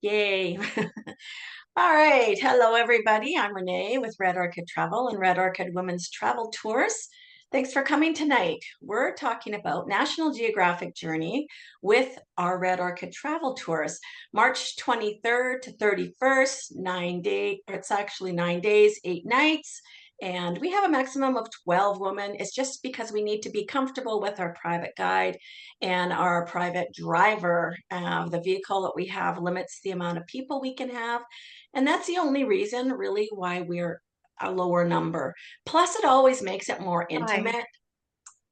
Yay. All right. Hello, everybody. I'm Renee with Red Orchid Travel and Red Orchid Women's Travel Tours. Thanks for coming tonight. We're talking about National Geographic Journey with our Red Orchid Travel Tours, March 23rd to 31st, 9 days. It's actually 9 days, 8 nights. And we have a maximum of 12 women. It's just because we need to be comfortable with our private guide and our private driver. The vehicle that we have limits the amount of people we can have. And that's the only reason really why we're a lower number. Plus, it always makes it more Hi. intimate. We're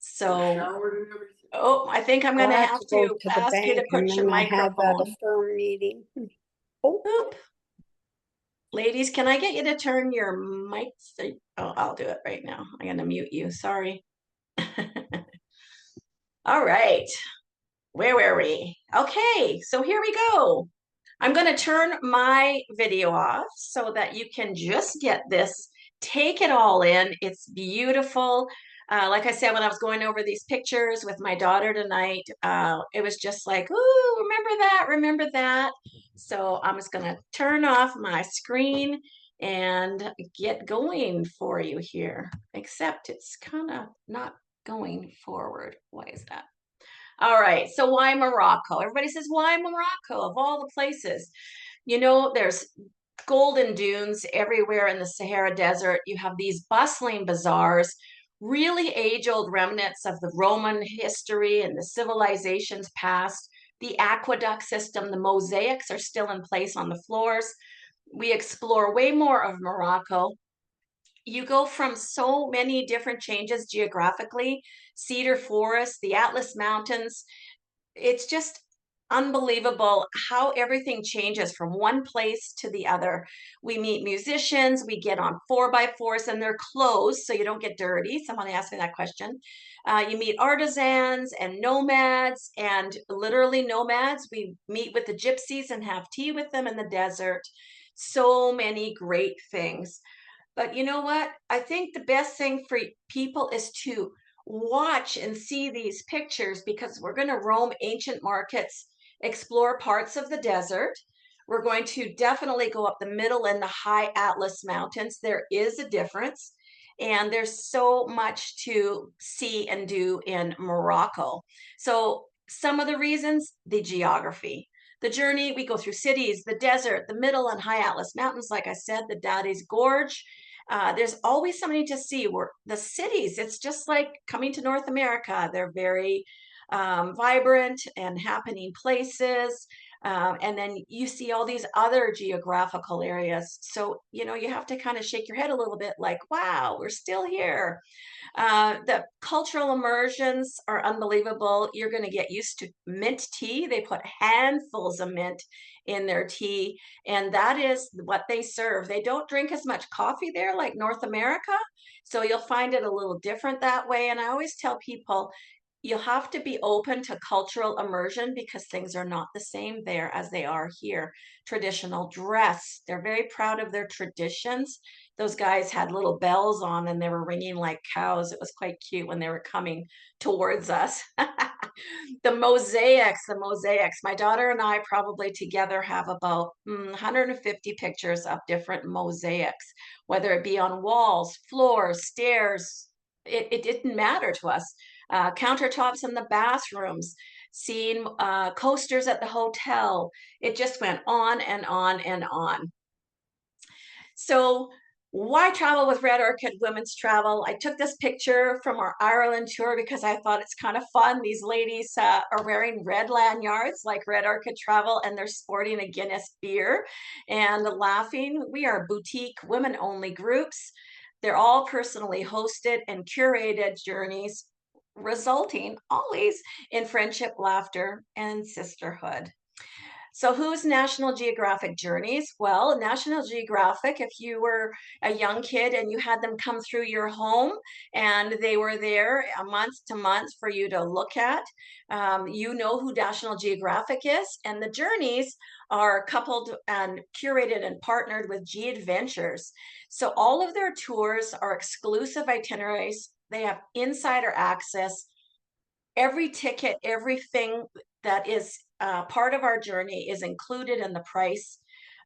So, showered and everything. oh, I think I'm Well, going I to have have to go to to the ask you to bank and put your then I have a microphone. firm meeting. Oh, Oop. Ladies, can I get you to turn your mics? Oh, I'll do it right now. I'm going to mute you. Sorry. All right. Where were we? Okay, so here we go. I'm going to turn my video off so that you can just get this, take it all in. It's beautiful. Like I said, when I was going over these pictures with my daughter tonight, it was just like, ooh, remember that, remember that. So I'm just going to turn off my screen and get going for you here, except it's kind of not going forward. Why is that? All right, so why Morocco? Everybody says, why Morocco of all the places? You know, there's golden dunes everywhere in the Sahara Desert. You have these bustling bazaars, really age-old remnants of the Roman history and the civilization's past. The aqueduct system, the mosaics are still in place on the floors. We explore way more of Morocco. You go from so many different changes geographically, cedar forest, the Atlas Mountains. It's just unbelievable how everything changes from one place to the other. We meet musicians, we get on 4x4s and they're closed so you don't get dirty. Someone asked me that question. You meet artisans and nomads, and literally nomads. We meet with the gypsies and have tea with them in the desert. So many great things. But you know what? I think the best thing for people is to watch and see these pictures because we're going to roam ancient markets, explore parts of the desert. We're going to definitely go up the middle and the high Atlas Mountains. There is a difference, and there's so much to see and do in Morocco. So, some of the reasons, the geography. The journey, we go through cities, the desert, the middle and high Atlas Mountains, like I said, the Daddy's Gorge. There's always something to see. Where the cities, it's just like coming to North America. They're very vibrant and happening places. And then you see all these other geographical areas. So, you know, you have to kind of shake your head a little bit like, wow, we're still here. The cultural immersions are unbelievable. You're going to get used to mint tea. They put handfuls of mint in their tea, and that is what they serve. They don't drink as much coffee there like North America, so you'll find it a little different that way. And I always tell people, you'll have to be open to cultural immersion because things are not the same there as they are here. Traditional dress, they're very proud of their traditions. Those guys had little bells on and they were ringing like cows. It was quite cute when they were coming towards us. The mosaics. My daughter and I probably together have about 150 pictures of different mosaics, whether it be on walls, floors, stairs. It didn't matter to us. Countertops in the bathrooms, seeing coasters at the hotel. It just went on and on and on. So why travel with Red Orchid Women's Travel? I took this picture from our Ireland tour because I thought it's kind of fun. These ladies are wearing red lanyards like Red Orchid Travel, and they're sporting a Guinness beer and laughing. We are boutique women-only groups. They're all personally hosted and curated journeys, resulting always in friendship, laughter, and sisterhood. So who's National Geographic Journeys? Well, National Geographic, if you were a young kid and you had them come through your home and they were there a month to month for you to look at, you know who National Geographic is. And the journeys are coupled and curated and partnered with G Adventures. So all of their tours are exclusive itineraries. They have insider access. Every ticket, everything that is part of our journey is included in the price.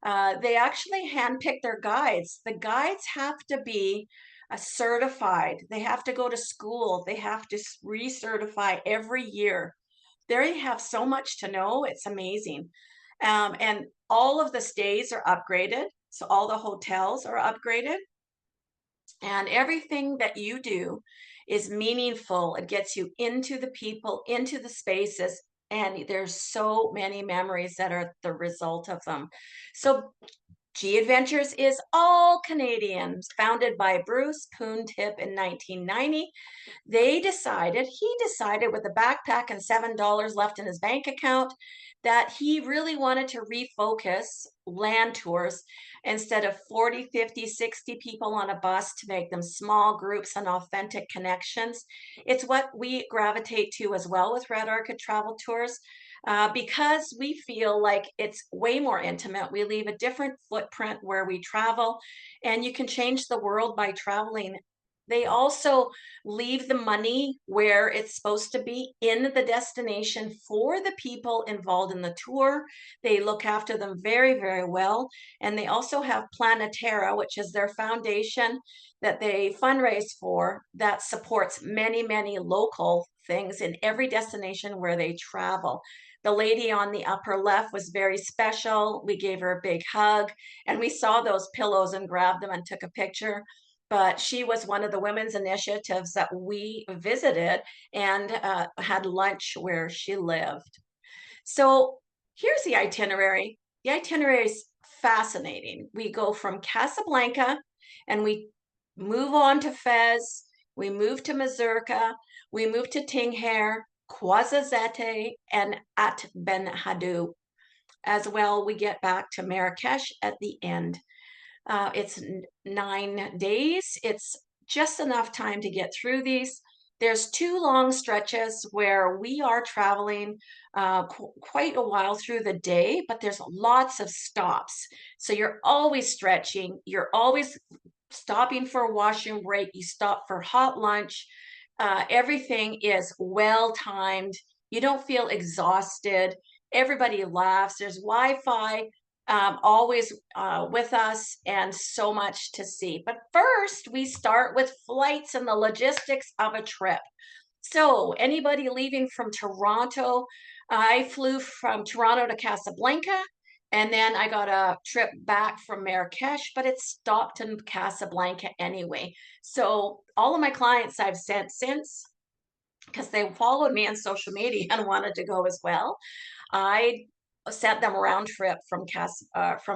They actually handpick their guides. The guides have to be certified. They have to go to school. They have to recertify every year. They have so much to know. It's amazing. And all of the stays are upgraded. So all the hotels are upgraded. And everything that you do is meaningful. It gets you into the people, into the spaces, and there's so many memories that are the result of them. So G Adventures is all Canadians, founded by Bruce Poon Tip in 1990. He decided with a backpack and $7 left in his bank account that he really wanted to refocus land tours instead of 40, 50, 60 people on a bus to make them small groups and authentic connections. It's what we gravitate to as well with Red Orchid Travel Tours. Because we feel like it's way more intimate. We leave a different footprint where we travel, and you can change the world by traveling. They also leave the money where it's supposed to be in the destination for the people involved in the tour. They look after them very, very well. And they also have Planetera, which is their foundation that they fundraise for that supports many, many local things in every destination where they travel. The lady on the upper left was very special. We gave her a big hug, and we saw those pillows and grabbed them and took a picture. But she was one of the women's initiatives that we visited and had lunch where she lived. So here's the itinerary. The itinerary is fascinating. We go from Casablanca and we move on to Fez. We move to Mazurka. We move to Tingher, Ouarzazate, and At Ben Hadou. As well, we get back to Marrakech at the end. It's 9 days. It's just enough time to get through these. There's two long stretches where we are traveling quite a while through the day, but there's lots of stops. So you're always stretching. You're always stopping for a washroom break. You stop for hot lunch. Everything is well timed. You don't feel exhausted. Everybody laughs. There's Wi-Fi always with us, and so much to see. But first, we start with flights and the logistics of a trip. So anybody leaving from Toronto, I flew from Toronto to Casablanca, and then I got a trip back from Marrakech, but it stopped in Casablanca anyway. So all of my clients I've sent since, because they followed me on social media and wanted to go as well, I sent them a round trip from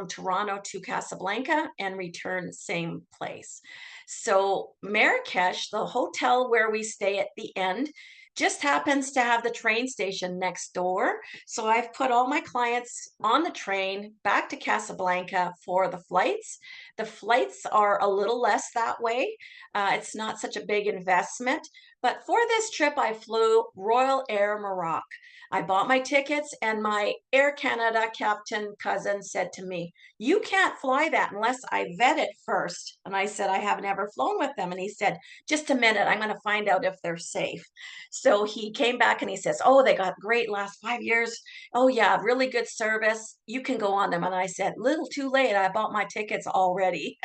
Toronto to Casablanca and return same place. So Marrakech, the hotel where we stay at the end, just happens to have the train station next door. So I've put all my clients on the train back to Casablanca for the flights. The flights are a little less that way. It's not such a big investment. But for this trip, I flew Royal Air Morocco. I bought my tickets, and my Air Canada captain cousin said to me, "You can't fly that unless I vet it first." And I said, "I have never flown with them." And he said, "Just a minute, I'm going to find out if they're safe." So he came back and he says, "Oh, they got great last 5 years. Oh, yeah, really good service. You can go on them." And I said, "Little too late. I bought my tickets already."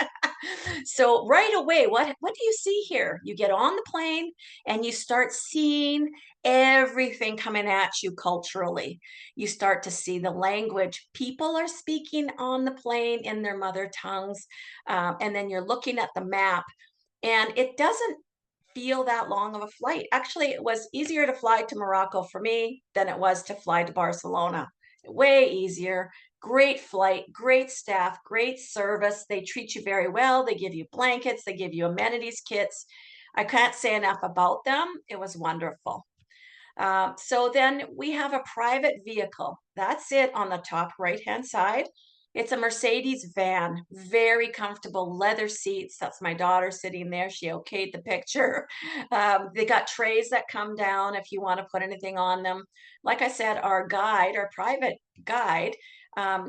So right away, what do you see here? You get on the plane and you start seeing everything coming at you culturally. You start to see the language people are speaking on the plane in their mother tongues. And then you're looking at the map, and it doesn't feel that long of a flight. Actually, it was easier to fly to Morocco for me than it was to fly to Barcelona. Way easier. Great flight, great staff, great service. They treat you very well. They give you blankets, they give you amenities kits. I can't say enough about them. It was wonderful. So then we have a private vehicle. That's it on the top right-hand side. It's a Mercedes van, very comfortable leather seats. That's my daughter sitting there. She okayed the picture. They got trays that come down if you want to put anything on them. Like I said, our guide, our private guide,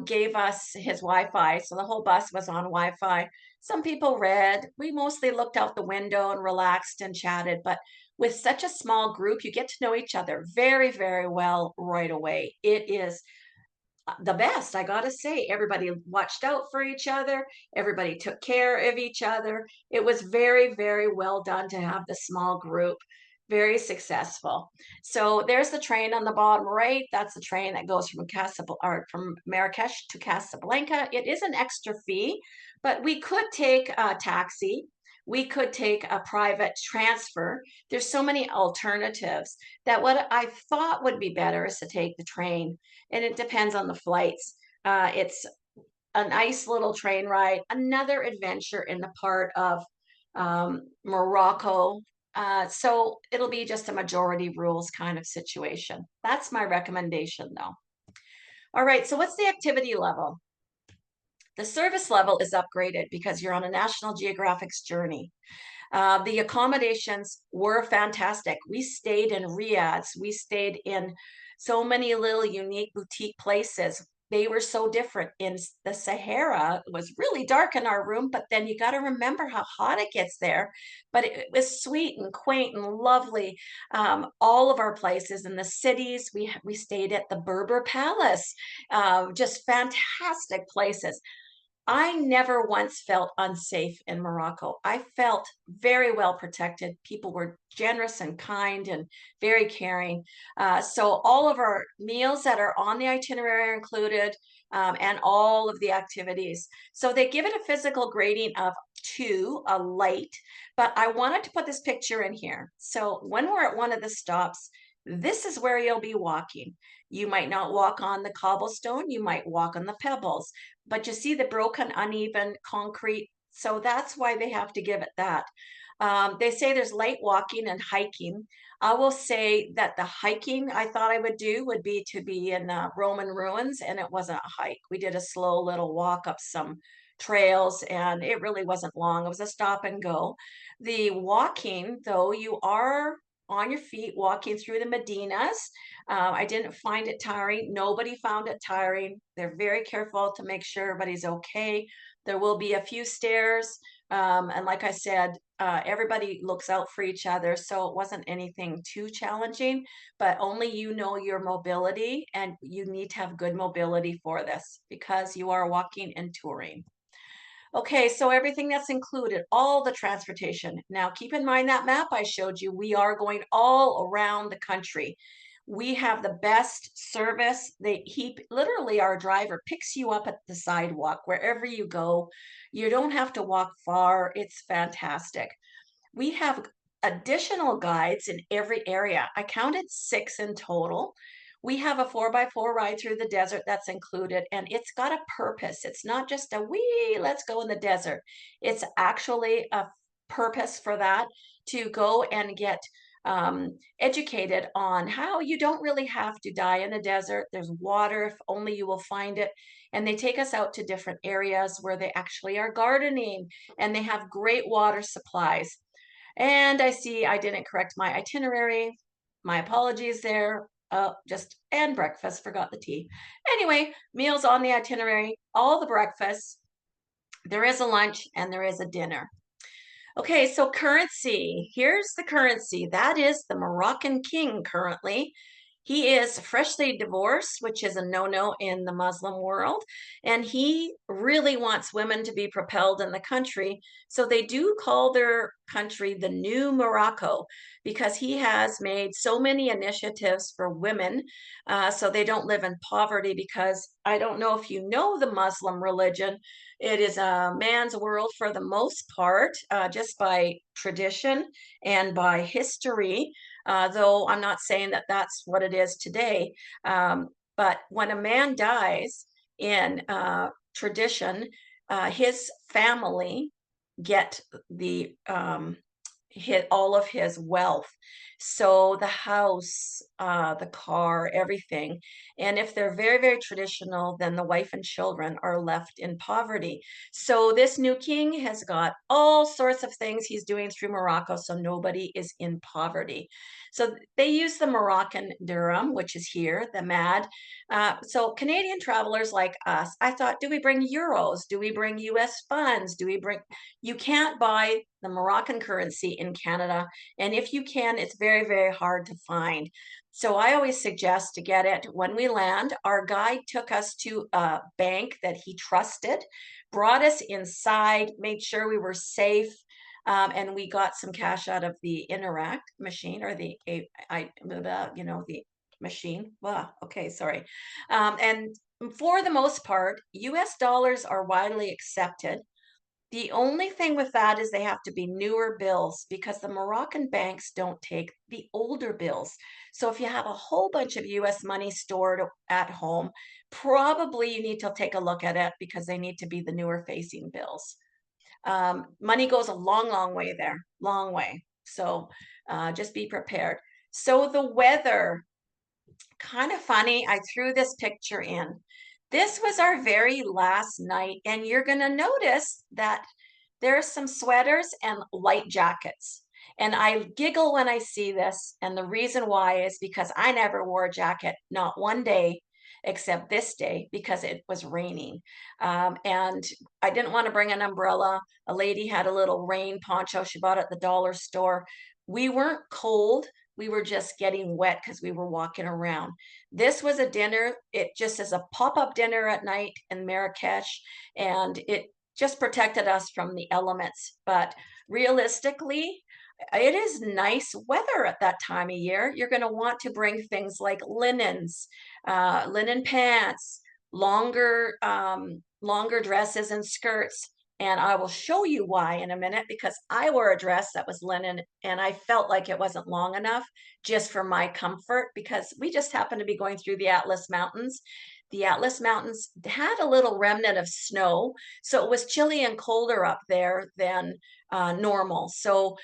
gave us his Wi-Fi. So the whole bus was on Wi-Fi. Some people read. We mostly looked out the window and relaxed and chatted, but with such a small group, you get to know each other very, very well right away. It is the best, I gotta say. Everybody watched out for each other. Everybody took care of each other. It was very, very well done to have the small group. Very successful. So there's the train on the bottom right. That's the train that goes from or from Marrakech to Casablanca. It is an extra fee, but we could take a taxi. We could take a private transfer. There's so many alternatives that what I thought would be better is to take the train, and it depends on the flights. It's a nice little train ride, another adventure in the part of Morocco. So it'll be just a majority rules kind of situation. That's my recommendation, though. All right, so what's the activity level? The service level is upgraded because you're on a National Geographic's journey. The accommodations were fantastic. We stayed in riads. We stayed in so many little unique boutique places. They were so different. In the Sahara, it was really dark in our room, but then you got to remember how hot it gets there. But it was sweet and quaint and lovely. All of our places in the cities, we stayed at the Berber Palace. Just fantastic places. I never once felt unsafe in Morocco. I felt very well protected. People were generous and kind and very caring. So all of our meals that are on the itinerary are included, and all of the activities. So they give it a physical grading of 2, a light, but I wanted to put this picture in here. So when we're at one of the stops, this is where you'll be walking. You might not walk on the cobblestone, you might walk on the pebbles, but you see the broken, uneven concrete. So that's why they have to give it that. They say there's light walking and hiking. I will say that the hiking I thought I would do would be to be in Roman ruins, and it wasn't a hike. We did a slow little walk up some trails, and it really wasn't long. It was a stop and go. The walking, though, you are on your feet walking through the Medinas. I didn't find it tiring. Nobody found it tiring. They're very careful to make sure everybody's okay. There will be a few stairs. And like I said, everybody looks out for each other. So it wasn't anything too challenging, but only you know your mobility, and you need to have good mobility for this because you are walking and touring. Okay, so everything that's included, all the transportation. Now, keep in mind that map I showed you, we are going all around the country. We have the best service. He literally, our driver picks you up at the sidewalk wherever you go. You don't have to walk far. It's fantastic. We have additional guides in every area. I counted 6 in total. We have a 4x4 ride through the desert that's included, and it's got a purpose. It's not just a wee, let's go in the desert. It's actually a purpose for that, to go and get educated on how you don't really have to die in the desert. There's water if only you will find it. And they take us out to different areas where they actually are gardening, and they have great water supplies. And I see I didn't correct my itinerary. My apologies there. And breakfast, forgot the tea. Anyway, meals on the itinerary, all the breakfasts. There is a lunch and there is a dinner. Okay, so currency. Here's the currency. That is the Moroccan king currently. He is freshly divorced, which is a no-no in the Muslim world, and he really wants women to be propelled in the country. So they do call their country the New Morocco because he has made so many initiatives for women, so they don't live in poverty. Because I don't know if you know the Muslim religion, it is a man's world for the most part, just by tradition and by history, though I'm not saying that that's what it is today. But when a man dies in tradition, his family get the hit all of his wealth. So the house, the car, everything. And if they're very, very traditional, then the wife and children are left in poverty. So this new king has got all sorts of things he's doing through Morocco, so nobody is in poverty. So they use the Moroccan dirham, which is here, the MAD. So Canadian travelers like us, I thought, do we bring euros? Do we bring US funds? Do we bring, you can't buy the Moroccan currency in Canada. And if you can, it's very, very hard to find. So I always suggest to get it when we land. Our guide took us to a bank that he trusted, brought us inside, made sure we were safe, and we got some cash out of the Interact machine or the machine. Well, okay, sorry. And for the most part, US dollars are widely accepted. The only thing with that is they have to be newer bills because the Moroccan banks don't take the older bills. So if you have a whole bunch of US money stored at home, probably you need to take a look at it because they need to be the newer facing bills. Money goes a long, long way there, long way. So just be prepared. So the weather, kind of funny. I threw this picture in. This was our very last night, and you're going to notice that there's some sweaters and light jackets. And I giggle when I see this. And the reason why is because I never wore a jacket, not one day, except this day because it was raining. And I didn't want to bring an umbrella. A lady had a little rain poncho she bought at the dollar store. We weren't cold. We were just getting wet because we were walking around. This was a dinner. It just is a pop-up dinner at night in Marrakech, and it just protected us from the elements. But realistically, it is nice weather at that time of year. You're going to want to bring things like linens, linen pants, longer dresses and skirts. And I will show you why in a minute because I wore a dress that was linen and I felt like it wasn't long enough just for my comfort because we just happened to be going through the Atlas Mountains. The Atlas Mountains had a little remnant of snow, so it was chilly and colder up there than normal. So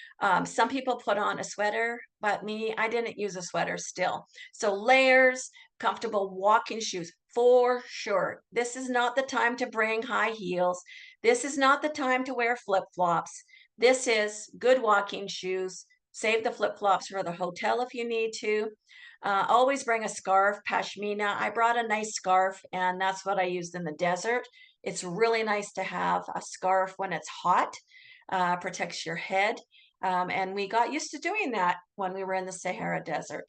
some people put on a sweater, but me, I didn't use a sweater still. So layers, comfortable walking shoes for sure. This is not the time to bring high heels. This is not the time to wear flip-flops. This is good walking shoes. Save the flip-flops for the hotel if you need to. Always bring a scarf, pashmina. I brought a nice scarf, and that's what I used in the desert. It's really nice to have a scarf when it's hot, protects your head. And we got used to doing that when we were in the Sahara Desert.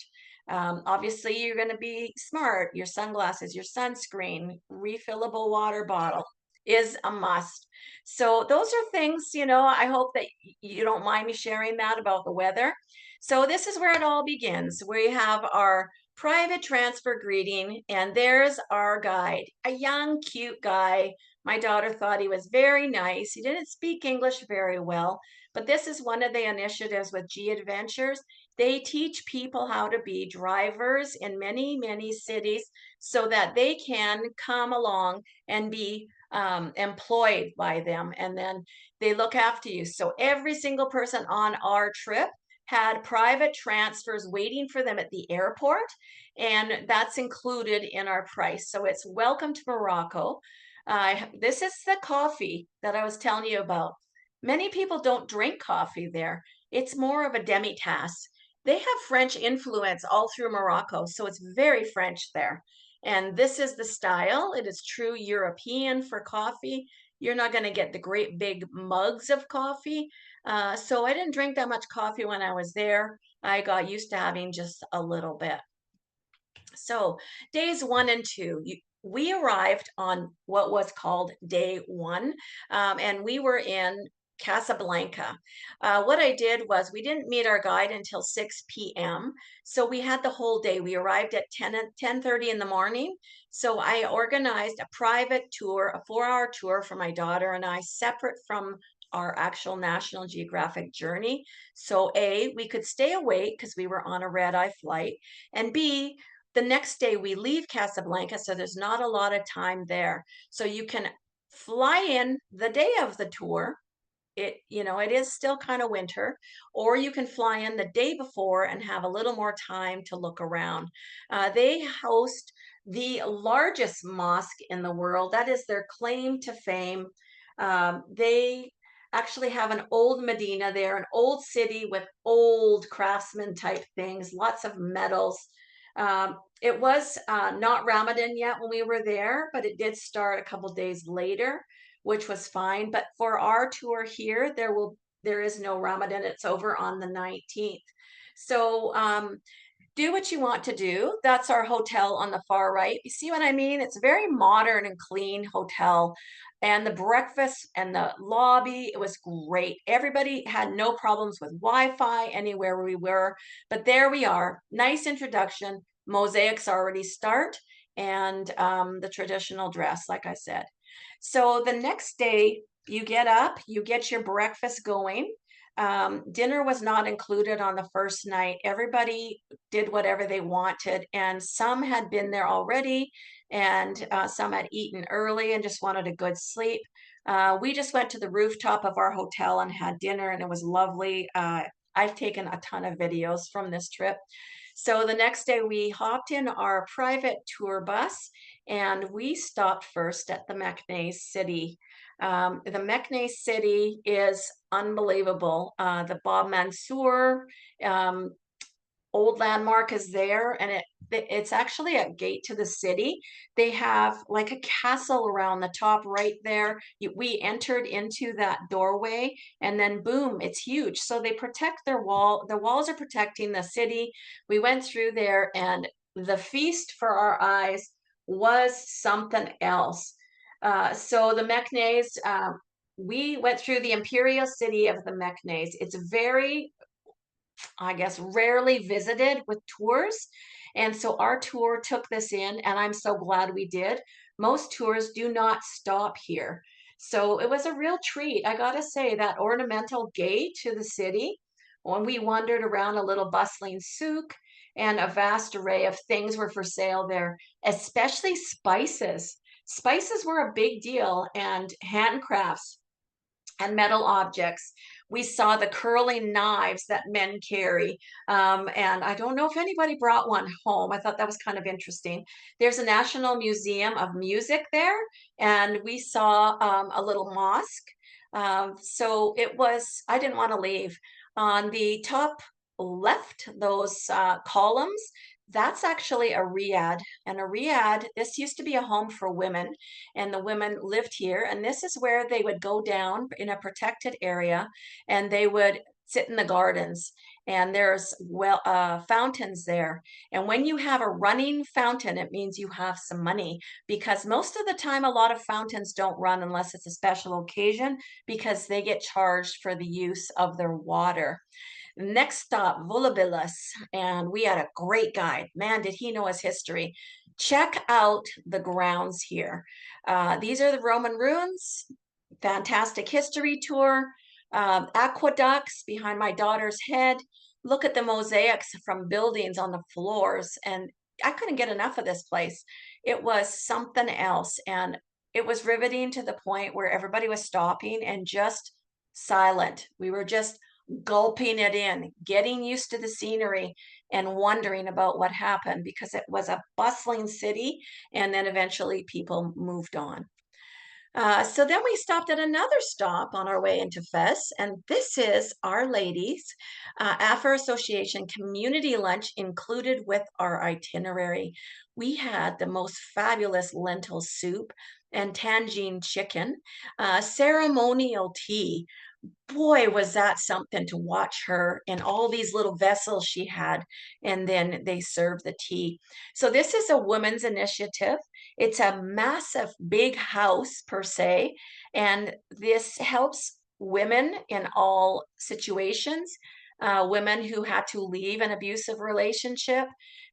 Obviously, you're going to be smart. Your sunglasses, your sunscreen, refillable water bottle is a must. So those are things, I hope that you don't mind me sharing that about the weather. So this is where it all begins. We have our private transfer greeting, and there's our guide, a young, cute guy. My daughter thought he was very nice. He didn't speak English very well, but this is one of the initiatives with G Adventures. They teach people how to be drivers in many, many cities so that they can come along and be employed by them. And then they look after you. So every single person on our trip had private transfers waiting for them at the airport, and that's included in our price. So it's welcome to Morocco. This is the coffee that I was telling you about. Many people don't drink coffee there. It's more of a demi-tasse. They have French influence all through Morocco, so it's very French there. And this is the style. It is true European for coffee. You're not going to get the great big mugs of coffee. So I didn't drink that much coffee when I was there. I got used to having just a little bit. So days 1 and 2, we arrived on what was called day 1, and we were in Casablanca. What I did was we didn't meet our guide until 6 p.m. So we had the whole day. We arrived at 10:30 in the morning. So I organized a private tour, a 4-hour tour for my daughter and I, separate from our actual National Geographic journey. So A, we could stay awake because we were on a red-eye flight, and B, the next day we leave Casablanca, so there's not a lot of time there. So you can fly in the day of the tour. It is still kind of winter, or you can fly in the day before and have a little more time to look around. They host the largest mosque in the world. That is their claim to fame. They actually have an old Medina there, an old city with old craftsman type things, lots of metals. It was not Ramadan yet when we were there, but it did start a couple days later, which was fine. But for our tour here, there will there is no Ramadan. It's over on the 19th. So do what you want to do. That's our hotel on the far right. You see what I mean? It's a very modern and clean hotel. And the breakfast and the lobby, it was great. Everybody had no problems with Wi-Fi anywhere we were. But there we are. Nice introduction. Mosaics already start, and the traditional dress, like I said. So the next day, you get up, you get your breakfast going. Dinner was not included on the first night. Everybody did whatever they wanted, and some had been there already, and some had eaten early and just wanted a good sleep. We just went to the rooftop of our hotel and had dinner, and it was lovely. I've taken a ton of videos from this trip. So the next day, we hopped in our private tour bus and we stopped first at the Meknes city. The Meknes city is unbelievable. The Bob Mansour um, old landmark is there, and it's actually a gate to the city. They have like a castle around the top right there. We entered into that doorway, and then boom, it's huge. So they protect their wall. The walls are protecting the city. We went through there, and the feast for our eyes was something else. So the Meknes, we went through the imperial city of the Meknes. It's very, I guess, rarely visited with tours. And so our tour took this in, and I'm so glad we did. Most tours do not stop here. So it was a real treat. I got to say, that ornamental gate to the city, when we wandered around a little bustling souk, and a vast array of things were for sale there, especially spices. Spices were a big deal, and handcrafts and metal objects. We saw the curling knives that men carry. And I don't know if anybody brought one home. I thought that was kind of interesting. There's a National Museum of Music there, and we saw a little mosque. So it was, I didn't want to leave. On the top left, those columns, that's actually a riad. And a riad, this used to be a home for women, and the women lived here. And this is where they would go down in a protected area, and they would sit in the gardens. And there's fountains there. And when you have a running fountain, it means you have some money, because most of the time, a lot of fountains don't run unless it's a special occasion, because they get charged for the use of their water. Next stop, Volubilis, and we had a great guide. Man, did he know his history. Check out the grounds here. These are the Roman ruins, fantastic history tour, aqueducts behind my daughter's head. Look at the mosaics from buildings on the floors, and I couldn't get enough of this place. It was something else, and it was riveting to the point where everybody was stopping and just silent. We were just gulping it in, getting used to the scenery, and wondering about what happened, because it was a bustling city, and then eventually people moved on. So then we stopped at another stop on our way into Fez, and this is Our Ladies Afro Association community lunch included with our itinerary. We had the most fabulous lentil soup and tangine chicken, ceremonial tea. Boy, was that something to watch her in all these little vessels she had, and then they serve the tea. So this is a women's initiative. It's a massive, big house per se, and this helps women in all situations. Women who had to leave an abusive relationship,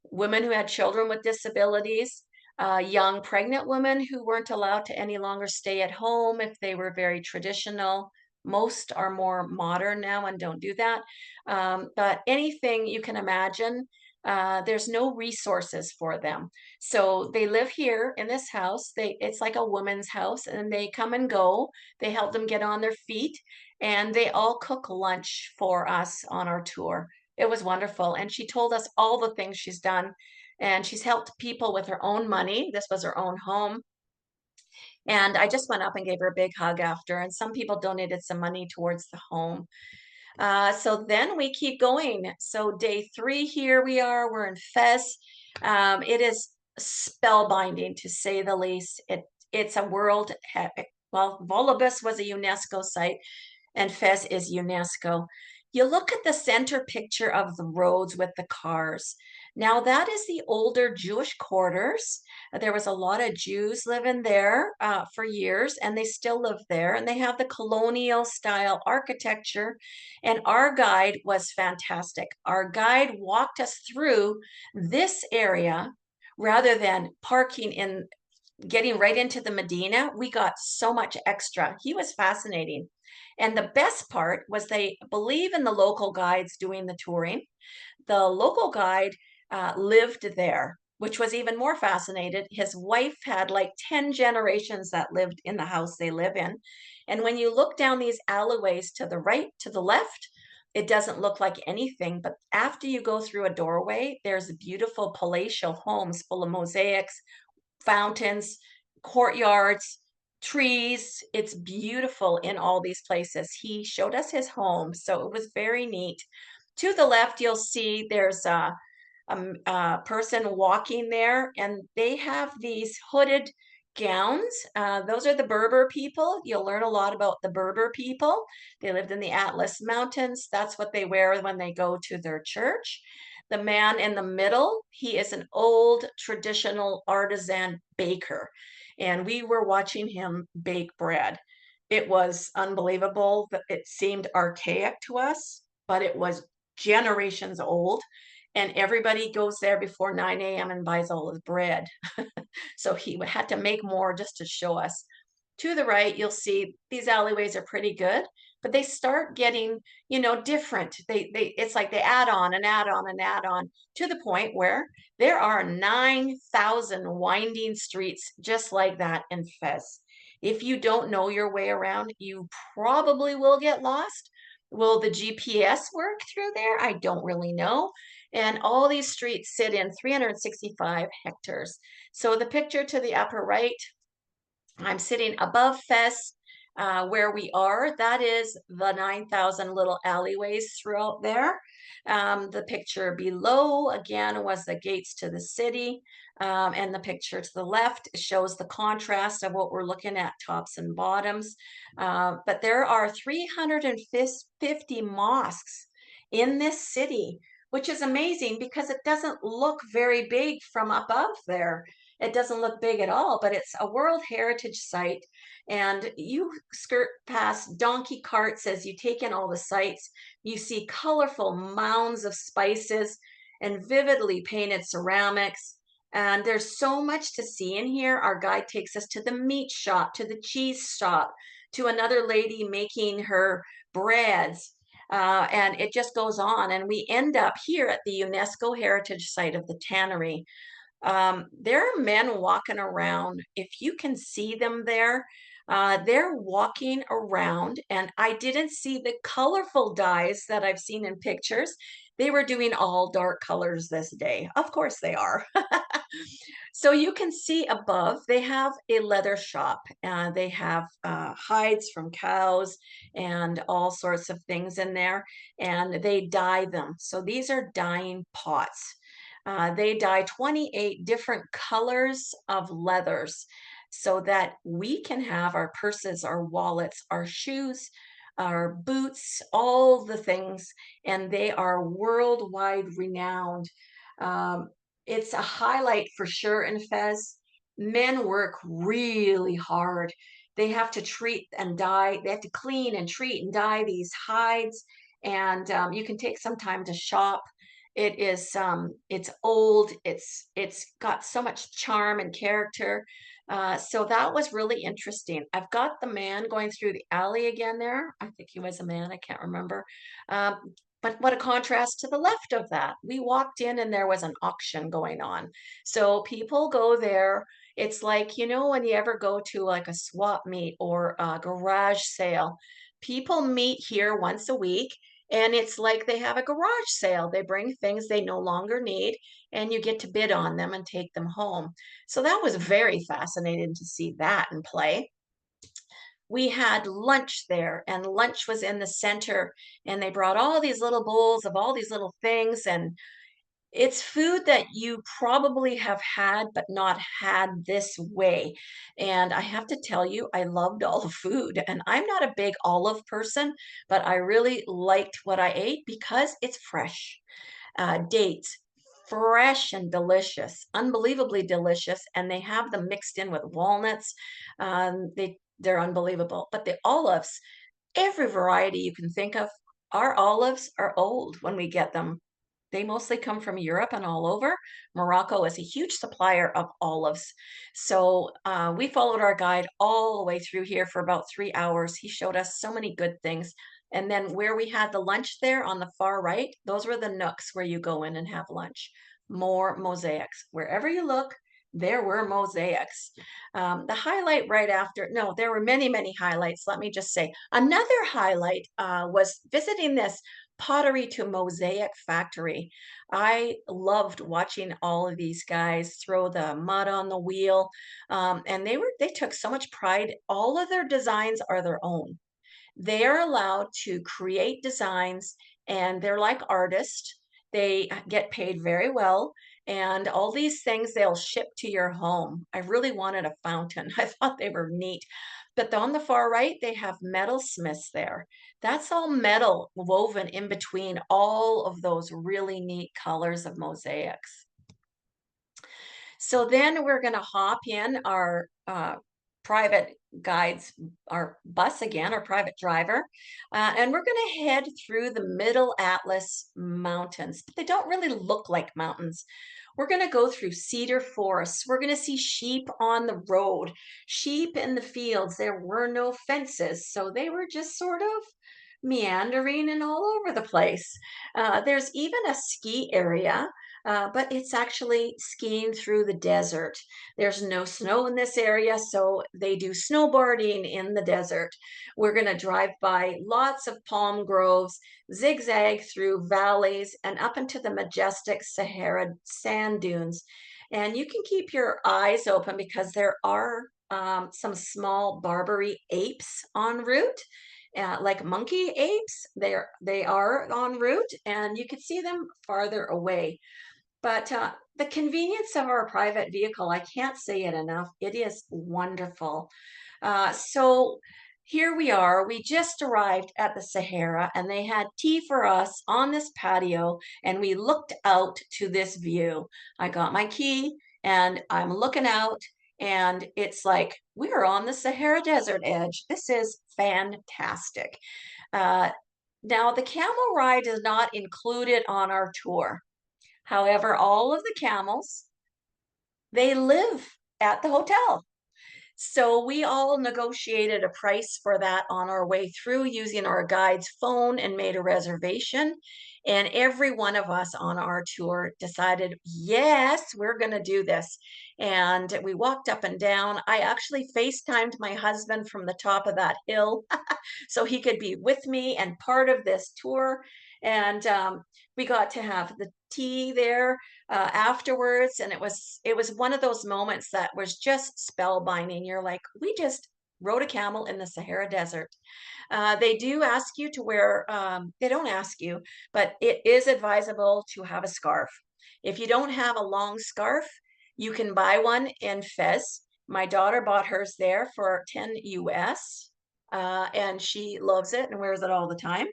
women who had children with disabilities, young pregnant women who weren't allowed to any longer stay at home if they were very traditional. Most are more modern now and don't do that. But anything you can imagine, there's no resources for them. So they live here in this house. It's like a woman's house, and they come and go. They help them get on their feet, and they all cook lunch for us on our tour. It was wonderful. And she told us all the things she's done, and she's helped people with her own money. This was her own home. And I just went up and gave her a big hug after, and some people donated some money towards the home. So then we keep going. So day 3, here we are, we're in Fez. It is spellbinding, to say the least. It's a world epic. Well, Volibus was a UNESCO site, and Fez is UNESCO. You look at the center picture of the roads with the cars. Now, that is the older Jewish quarters. There was a lot of Jews living there for years, and they still live there. And they have the colonial style architecture. And our guide was fantastic. Our guide walked us through this area rather than parking in getting right into the Medina. We got so much extra. He was fascinating. And the best part was they believe in the local guides doing the touring. The local guide lived there, which was even more fascinated. His wife had like 10 generations that lived in the house they live in. And when you look down these alleyways to the right, to the left, it doesn't look like anything. But after you go through a doorway, there's beautiful palatial homes full of mosaics, fountains, courtyards, trees. It's beautiful in all these places. He showed us his home, so it was very neat. To the left, you'll see there's a person walking there, and they have these hooded gowns. Those are the Berber people. You'll learn a lot about the Berber people. They lived in the Atlas Mountains. That's what they wear when they go to their church. The man in the middle, he is an old traditional artisan baker, and we were watching him bake bread. It was unbelievable. It seemed archaic to us, but it was generations old, and everybody goes there before 9 a.m. and buys all his bread. So he had to make more just to show us. To the right, you'll see these alleyways are pretty good, but they start getting, different. They it's like they add on and add on and add on to the point where there are 9,000 winding streets just like that in Fez. If you don't know your way around, you probably will get lost. Will the GPS work through there? I don't really know. And all these streets sit in 365 hectares. So the picture to the upper right, I'm sitting above Fez, where we are. That is the 9,000 little alleyways throughout there. The picture below, again, was the gates to the city. And the picture to the left shows the contrast of what we're looking at, tops and bottoms. But there are 350 mosques in this city, which is amazing because it doesn't look very big from above there. It doesn't look big at all, but it's a World Heritage Site. And you skirt past donkey carts as you take in all the sights. You see colorful mounds of spices and vividly painted ceramics. And there's so much to see in here. Our guide takes us to the meat shop, to the cheese shop, to another lady making her breads. And it just goes on. And we end up here at the UNESCO Heritage Site of the Tannery. There are men walking around. If you can see them there, they're walking around, and I didn't see the colorful dyes that I've seen in pictures. They were doing all dark colors this day. Of course they are. So you can see above, they have a leather shop. They have hides from cows and all sorts of things in there, and they dye them. So these are dyeing pots. They dye 28 different colors of leathers so that we can have our purses, our wallets, our shoes, our boots, all the things, and they are worldwide renowned. Um, it's a highlight for sure in Fez. Men work really hard. They have to treat and dye, they have to clean and treat and dye these hides, and you can take some time to shop. It's old, it's got so much charm and character. So that was really interesting. I've got the man going through the alley again there. I think he was a man, I can't remember. Um, but what a contrast to the left of that. We walked in and there was an auction going on. So people go there. It's like, when you ever go to like a swap meet or a garage sale, people meet here once a week, and it's like they have a garage sale. They bring things they no longer need, and you get to bid on them and take them home. So that was very fascinating to see that in play. We had lunch there, and lunch was in the center, and they brought all these little bowls of all these little things, and It's food that you probably have had, but not had this way. And I have to tell you, I loved all the food. And I'm not a big olive person, but I really liked what I ate because it's fresh. Dates, fresh and delicious, unbelievably delicious. And they have them mixed in with walnuts. They're unbelievable. But the olives, every variety you can think of, our olives are old when we get them. They mostly come from Europe and all over. Morocco is a huge supplier of olives. So we followed our guide all the way through here for about 3 hours. He showed us so many good things. And then where we had the lunch there on the far right, those were the nooks where you go in and have lunch. More mosaics. Wherever you look, there were mosaics. The highlight right after, no, there were many, many highlights. Let me just say, another highlight was visiting this pottery to mosaic factory. I loved watching all of these guys throw the mud on the wheel. And they took so much pride. All of their designs are their own. They are allowed to create designs and they're like artists. They get paid very well. And all these things they'll ship to your home. I really wanted a fountain. I thought they were neat. But on the far right, they have metal smiths there. That's all metal woven in between all of those really neat colors of mosaics. So then we're going to hop in our private guides, our bus again, our private driver, and we're going to head through the Middle Atlas Mountains. But they don't really look like mountains. We're going to go through cedar forests. We're going to see sheep on the road, sheep in the fields. There were no fences, so they were just sort of meandering and all over the place. There's even a ski area, but it's actually skiing through the desert. There's no snow in this area, so they do snowboarding in the desert. We're going to drive by lots of palm groves, zigzag through valleys, and up into the majestic Sahara sand dunes. And you can keep your eyes open because there are some small Barbary apes en route, like monkey apes. They are en route, and you can see them farther away. But the convenience of our private vehicle, I can't say it enough. It is wonderful. So here we are. We just arrived at the Sahara, and they had tea for us on this patio, and we looked out to this view. I got my key, and I'm looking out, and it's like we're on the Sahara Desert edge. This is fantastic. Uh, Now, the camel ride is not included on our tour. However, all of the camels, they live at the hotel. So we all negotiated a price for that on our way through using our guide's phone and made a reservation. And every one of us on our tour decided, yes, we're going to do this. And we walked up and down. I actually FaceTimed my husband from the top of that hill so he could be with me and part of this tour. And we got to have the tea there afterwards, and it was one of those moments that was just spellbinding. You're like, we just rode a camel in the Sahara Desert. They do ask you to wear. They don't ask you, but it is advisable to have a scarf. If you don't have a long scarf, you can buy one in Fez. My daughter bought hers there for 10 US, and she loves it and wears it all the time.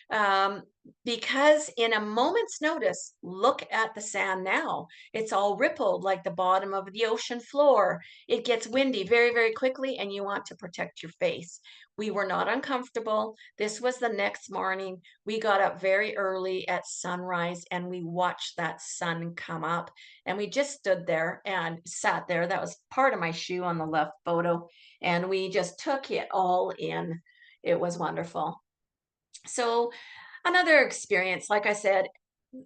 Um, because in a moment's notice, look at the sand now. It's all rippled like the bottom of the ocean floor. It gets windy very, very quickly, and you want to protect your face. We were not uncomfortable. This was the next morning. We got up very early at sunrise and we watched that sun come up. And we just stood there and sat there. That was part of my shoe on the left photo. And we just took it all in. It was wonderful. So another experience, like I said,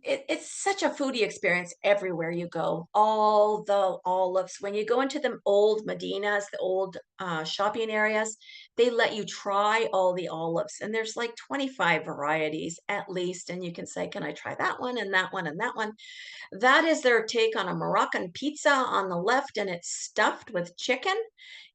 it's such a foodie experience everywhere you go. All the olives, when you go into the old Medinas, the old shopping areas, they let you try all the olives. And there's like 25 varieties at least. And you can say, can I try that one and that one and that one? That is their take on a Moroccan pizza on the left, and it's stuffed with chicken.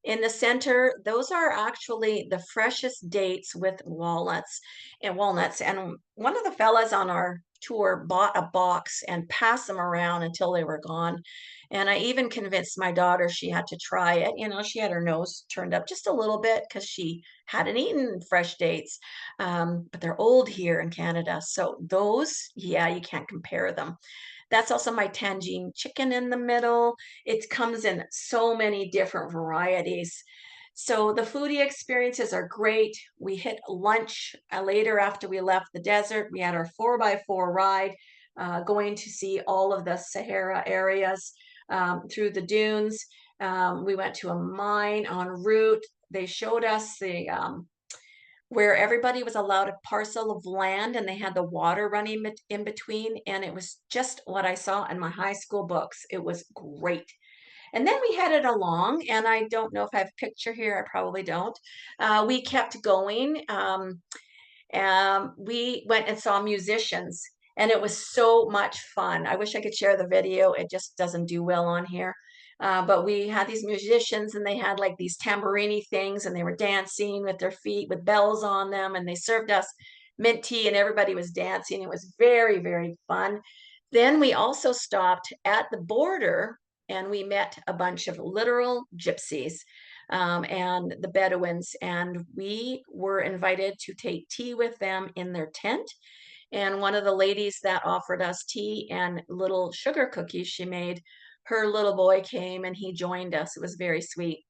In the center, those are actually the freshest dates with walnuts. And one of the fellas on our tour bought a box and passed them around until they were gone. And I even convinced my daughter she had to try it. You know, she had her nose turned up just a little bit because she hadn't eaten fresh dates. But they're old here in Canada. So those, yeah, you can't compare them. That's also my tangine chicken in the middle. It comes in so many different varieties. So the foodie experiences are great. We hit lunch later after we left the desert. We had our 4x4 ride going to see all of the Sahara areas through the dunes. We went to a mine en route. They showed us the where everybody was allowed a parcel of land and they had the water running in between. And it was just what I saw in my high school books. It was great. And then we headed along, and I don't know if I have a picture here. I probably don't. We kept going. We went and saw musicians, and it was so much fun. I wish I could share the video. It just doesn't do well on here. But we had these musicians, and they had like these tambourine things, and they were dancing with their feet with bells on them, and they served us mint tea, and everybody was dancing. It was very, very fun. Then we also stopped at the border, and we met a bunch of literal gypsies and the Bedouins, and we were invited to take tea with them in their tent. And one of the ladies that offered us tea and little sugar cookies she made, her little boy came and he joined us. It was very sweet.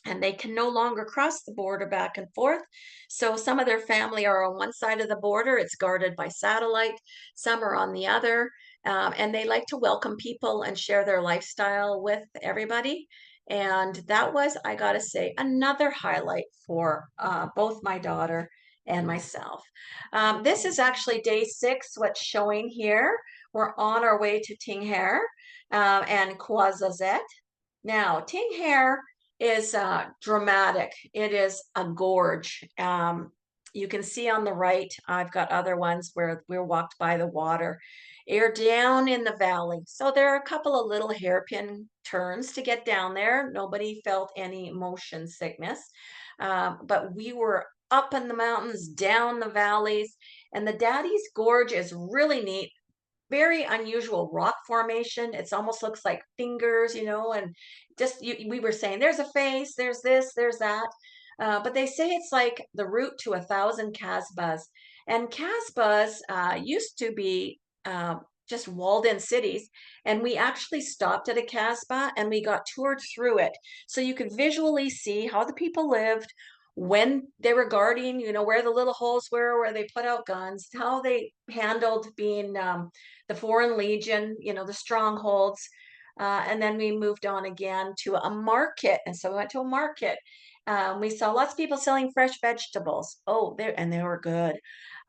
And they can no longer cross the border back and forth. So some of their family are on one side of the border, it's guarded by satellite, some are on the other. And they like to welcome people and share their lifestyle with everybody. And that was, I gotta say, another highlight for both my daughter and myself. This is actually day 6, what's showing here. We're on our way to Tingher and Kwazazet. Now, Tingher is dramatic. It is a gorge. You can see on the right, I've got other ones where we're walked by the water. You're down in the valley. So there are a couple of little hairpin turns to get down there. Nobody felt any motion sickness. But we were up in the mountains, down the valleys, and the Daddy's Gorge is really neat, very unusual rock formation. It's almost looks like fingers, you know, and just we were saying there's a face, there's this, there's that. But they say it's like the route to 1,000 kasbahs. And kasbahs used to be just walled in cities. And we actually stopped at a kasbah and we got toured through it. So you could visually see how the people lived, when they were guarding, you know, where the little holes were, where they put out guns, how they handled being the Foreign Legion, you know, the strongholds. And then we moved on again to a market. And so we went to a market. We saw lots of people selling fresh vegetables. Oh, and they were good.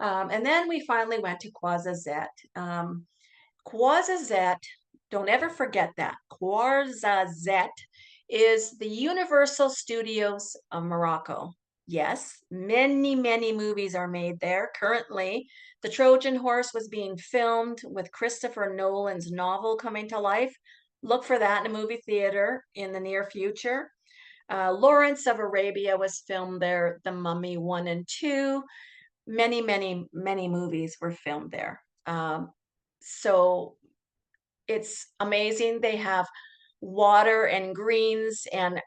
And then we finally went to Kwazazet. Kwazazet, don't ever forget that. Kwazazet is the Universal Studios of Morocco. Yes, many, many movies are made there. Currently, The Trojan Horse was being filmed with Christopher Nolan's novel coming to life. Look for that in a movie theater in the near future. Lawrence of Arabia was filmed there, The Mummy 1 and 2. Many, many, many movies were filmed there. So it's amazing. They have water and greens and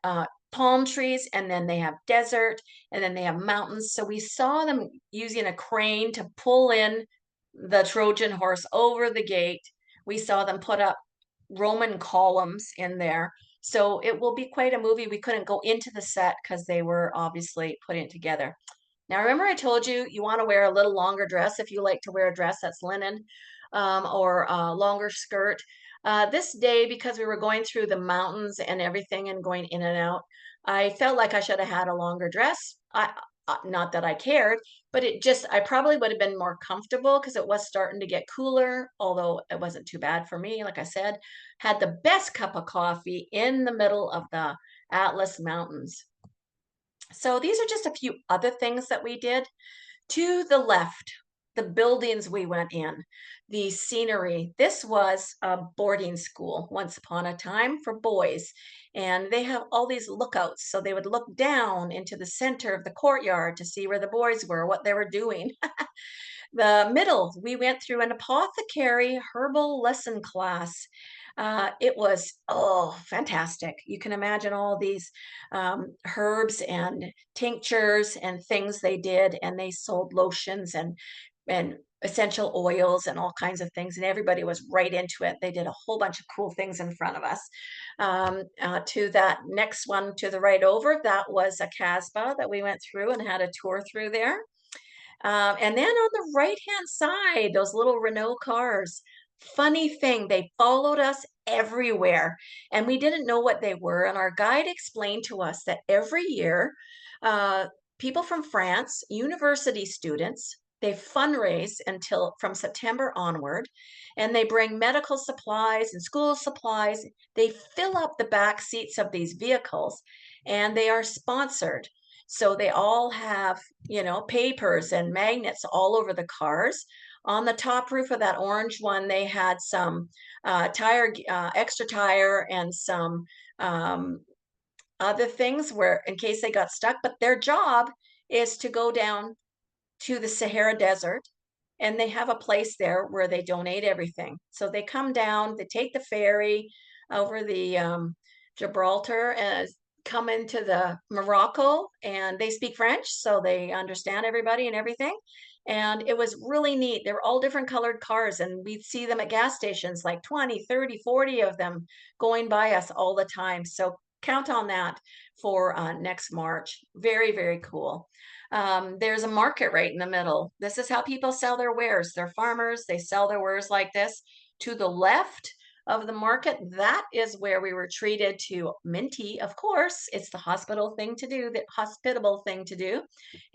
palm trees, and then they have desert, and then they have mountains. So we saw them using a crane to pull in the Trojan horse over the gate. We saw them put up Roman columns in there. So it will be quite a movie. We couldn't go into the set because they were obviously putting it together. Now, remember I told you you want to wear a little longer dress if you like to wear a dress that's linen or a longer skirt. This day, because we were going through the mountains and everything and going in and out, I felt like I should have had a longer dress. Not that I cared, but I probably would have been more comfortable because it was starting to get cooler, although it wasn't too bad for me. Like I said, had the best cup of coffee in the middle of the Atlas Mountains. So these are just a few other things that we did. To the left, the buildings we went in, the scenery. This was a boarding school once upon a time for boys, and they have all these lookouts. So they would look down into the center of the courtyard to see where the boys were, what they were doing. The middle, we went through an apothecary herbal lesson class. It was, oh, fantastic. You can imagine all these herbs and tinctures and things they did, and they sold lotions and essential oils and all kinds of things, and everybody was right into it. They did a whole bunch of cool things in front of us. To that next one to the right over, that was a kasbah that we went through and had a tour through there. And then on the right-hand side, those little Renault cars. Funny thing, they followed us everywhere, and we didn't know what they were. And our guide explained to us that every year, uh, people from France, university students, they fundraise until from September onward, and they bring medical supplies and school supplies. They fill up the back seats of these vehicles, and they are sponsored. So they all have, papers and magnets all over the cars. On the top roof of that orange one, they had some extra tire, and some um, other things where in case they got stuck. But their job is to go down to the Sahara Desert, and they have a place there where they donate everything. So they come down, they take the ferry over the Gibraltar and come into the Morocco, and they speak French, so they understand everybody and everything. And it was really neat. They were all different colored cars, and we'd see them at gas stations, like 20, 30, 40 of them going by us all the time. So count on that for next March. Very, very cool. There's a market right in the middle. This is how people sell their wares. They're farmers, they sell their wares like this. To the left of the market, that is where we were treated to minty, of course. It's the hospitable thing to do, the hospitable thing to do.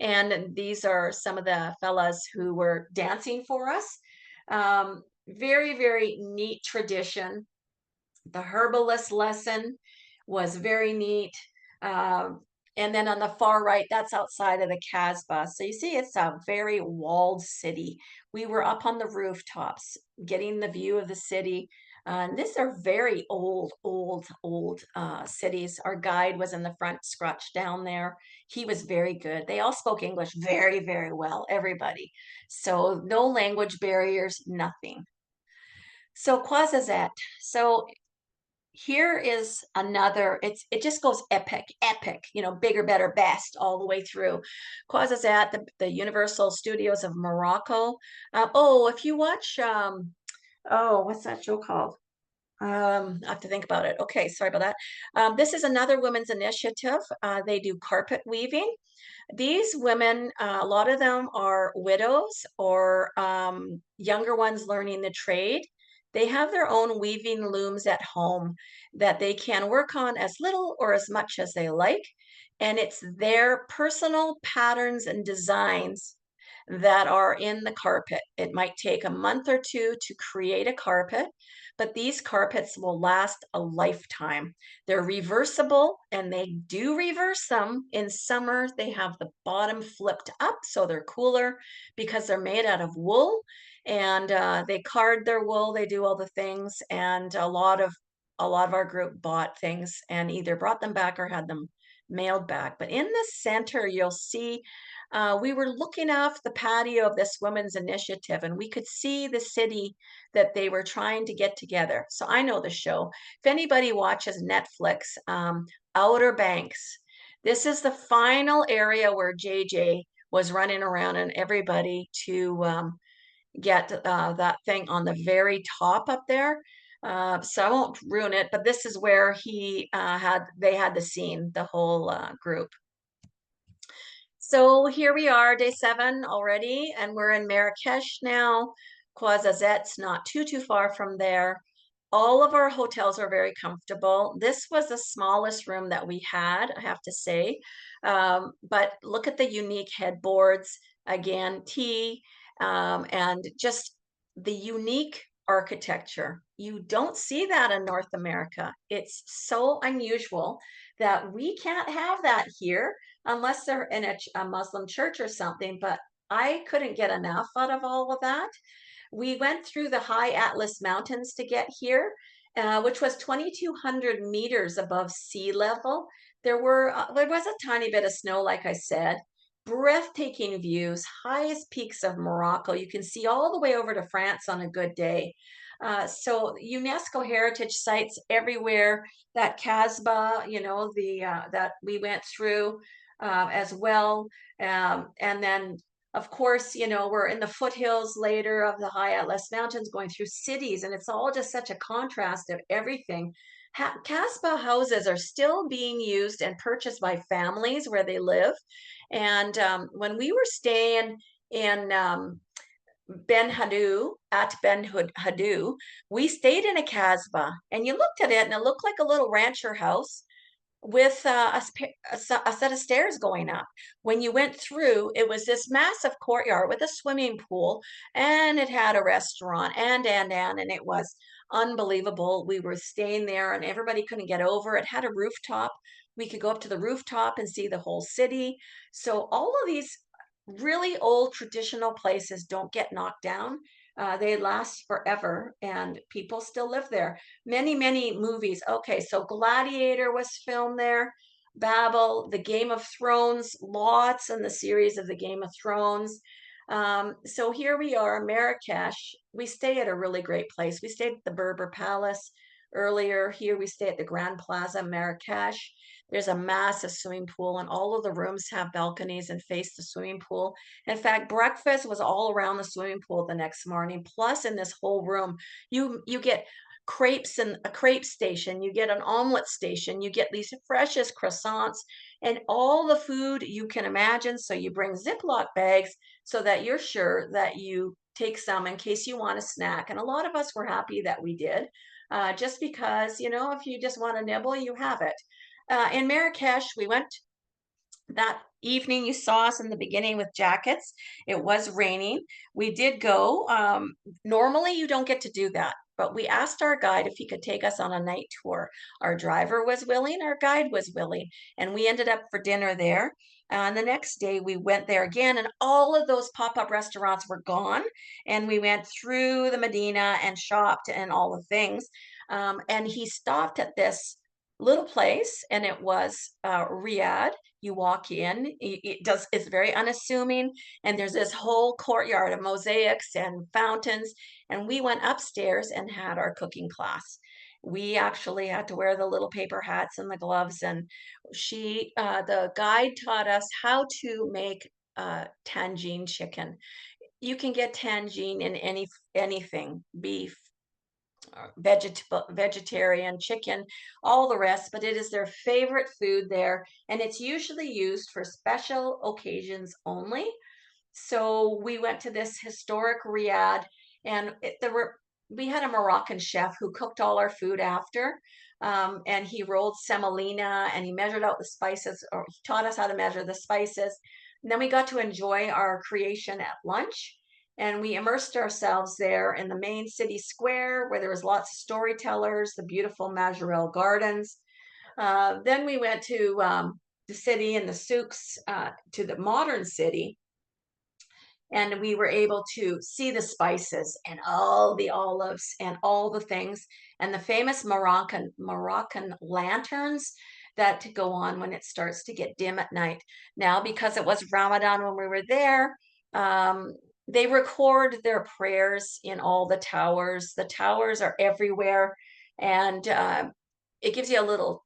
And these are some of the fellas who were dancing for us. Very, very neat tradition. The herbalist lesson was very neat. And then on the far right, that's outside of the Casbah. So you see, it's a very walled city. We were up on the rooftops getting the view of the city. And these are very old, old cities. Our guide was in the front, scratched down there. He was very good. They all spoke English very, very well, everybody. So no language barriers, nothing. So Kwazazet. So here is another, it just goes epic, epic, bigger, better, best all the way through. Kwazazat, the Universal Studios of Morocco. Oh, if you watch, oh, what's that show called? I have to think about it. Okay, sorry about that. This is another women's initiative. They do carpet weaving. These women, a lot of them are widows or younger ones learning the trade. They have their own weaving looms at home that they can work on as little or as much as they like. And it's their personal patterns and designs that are in the carpet. It might take a month or two to create a carpet, but these carpets will last a lifetime. They're reversible, and they do reverse them. In summer, they have the bottom flipped up, so they're cooler because they're made out of wool, and they card their wool. They do all the things, and a lot of our group bought things and either brought them back or had them mailed back. But in the center, you'll see we were looking off the patio of this women's initiative, and we could see the city that they were trying to get together. So I know the show. If anybody watches Netflix, Outer Banks, this is the final area where JJ was running around and everybody to get that thing on the very top up there. So I won't ruin it, but this is where they had the scene, the whole group. So here we are, day 7 already, and we're in Marrakech now. Ouazazette's not too far from there. All of our hotels are very comfortable. This was the smallest room that we had, I have to say. But look at the unique headboards, again, tea, and just the unique architecture. You don't see that in North America. It's so unusual that we can't have that here unless they're in a Muslim church or something. But I couldn't get enough out of all of that. We went through the high Atlas Mountains to get here, which was 2,200 meters above sea level. There was a tiny bit of snow, like I said. breathtaking views, highest peaks of Morocco. You can see all the way over to France on a good day. So UNESCO heritage sites everywhere. That Casbah, the that we went through as well. And then, of course, we're in the foothills later of the high Atlas Mountains, going through cities, and it's all just such a contrast of everything. Casbah houses are still being used and purchased by families where they live. And when we were staying in Ben Hadou, we stayed in a Casbah, and you looked at it, and it looked like a little rancher house with a set of stairs going up. When you went through, it was this massive courtyard with a swimming pool, and it had a restaurant, and it was unbelievable. We were staying there, and everybody couldn't get over. It had a rooftop. We could go up to the rooftop and see the whole city. So all of these really old traditional places don't get knocked down. They last forever, and people still live there. Many, many movies. Okay, so Gladiator was filmed there, Babel, The Game of Thrones, lots in the series of The Game of Thrones. So here we are, Marrakech. We stay at a really great place. We stayed at the Berber Palace earlier. Here we stay at the Grand Plaza, Marrakech. There's a massive swimming pool, and all of the rooms have balconies and face the swimming pool. In fact, breakfast was all around the swimming pool the next morning. Plus, in this whole room, you get crepes in a crepe station, you get an omelet station, you get these freshest croissants and all the food you can imagine. So you bring Ziploc bags so that you're sure that you take some in case you want a snack. And a lot of us were happy that we did, just because, if you just want to nibble, you have it. In Marrakesh, we went that evening. You saw us in the beginning with jackets. It was raining. We did go. Normally, you don't get to do that, but we asked our guide if he could take us on a night tour. Our driver was willing, our guide was willing, and we ended up for dinner there. And the next day, we went there again, and all of those pop up restaurants were gone. And we went through the Medina and shopped and all the things. And he stopped at this little place, and it was Riyadh. You walk in, it's very unassuming, and there's this whole courtyard of mosaics and fountains. And we went upstairs and had our cooking class. We actually had to wear the little paper hats and the gloves, and the guide taught us how to make tangine chicken. You can get tangine in anything, beef, vegetarian, chicken, all the rest, but it is their favorite food there, and it's usually used for special occasions only. So we went to this historic Riyadh, and we had a Moroccan chef who cooked all our food after. And he rolled semolina, and he measured out the spices, or he taught us how to measure the spices. And then we got to enjoy our creation at lunch. And we immersed ourselves there in the main city square where there was lots of storytellers, the beautiful Majorelle Gardens. Then we went to the city and the souks, to the modern city, and we were able to see the spices and all the olives and all the things, and the famous Moroccan lanterns that go on when it starts to get dim at night. Now, because it was Ramadan when we were there, they record their prayers in all the towers. The towers are everywhere, and it gives you a little,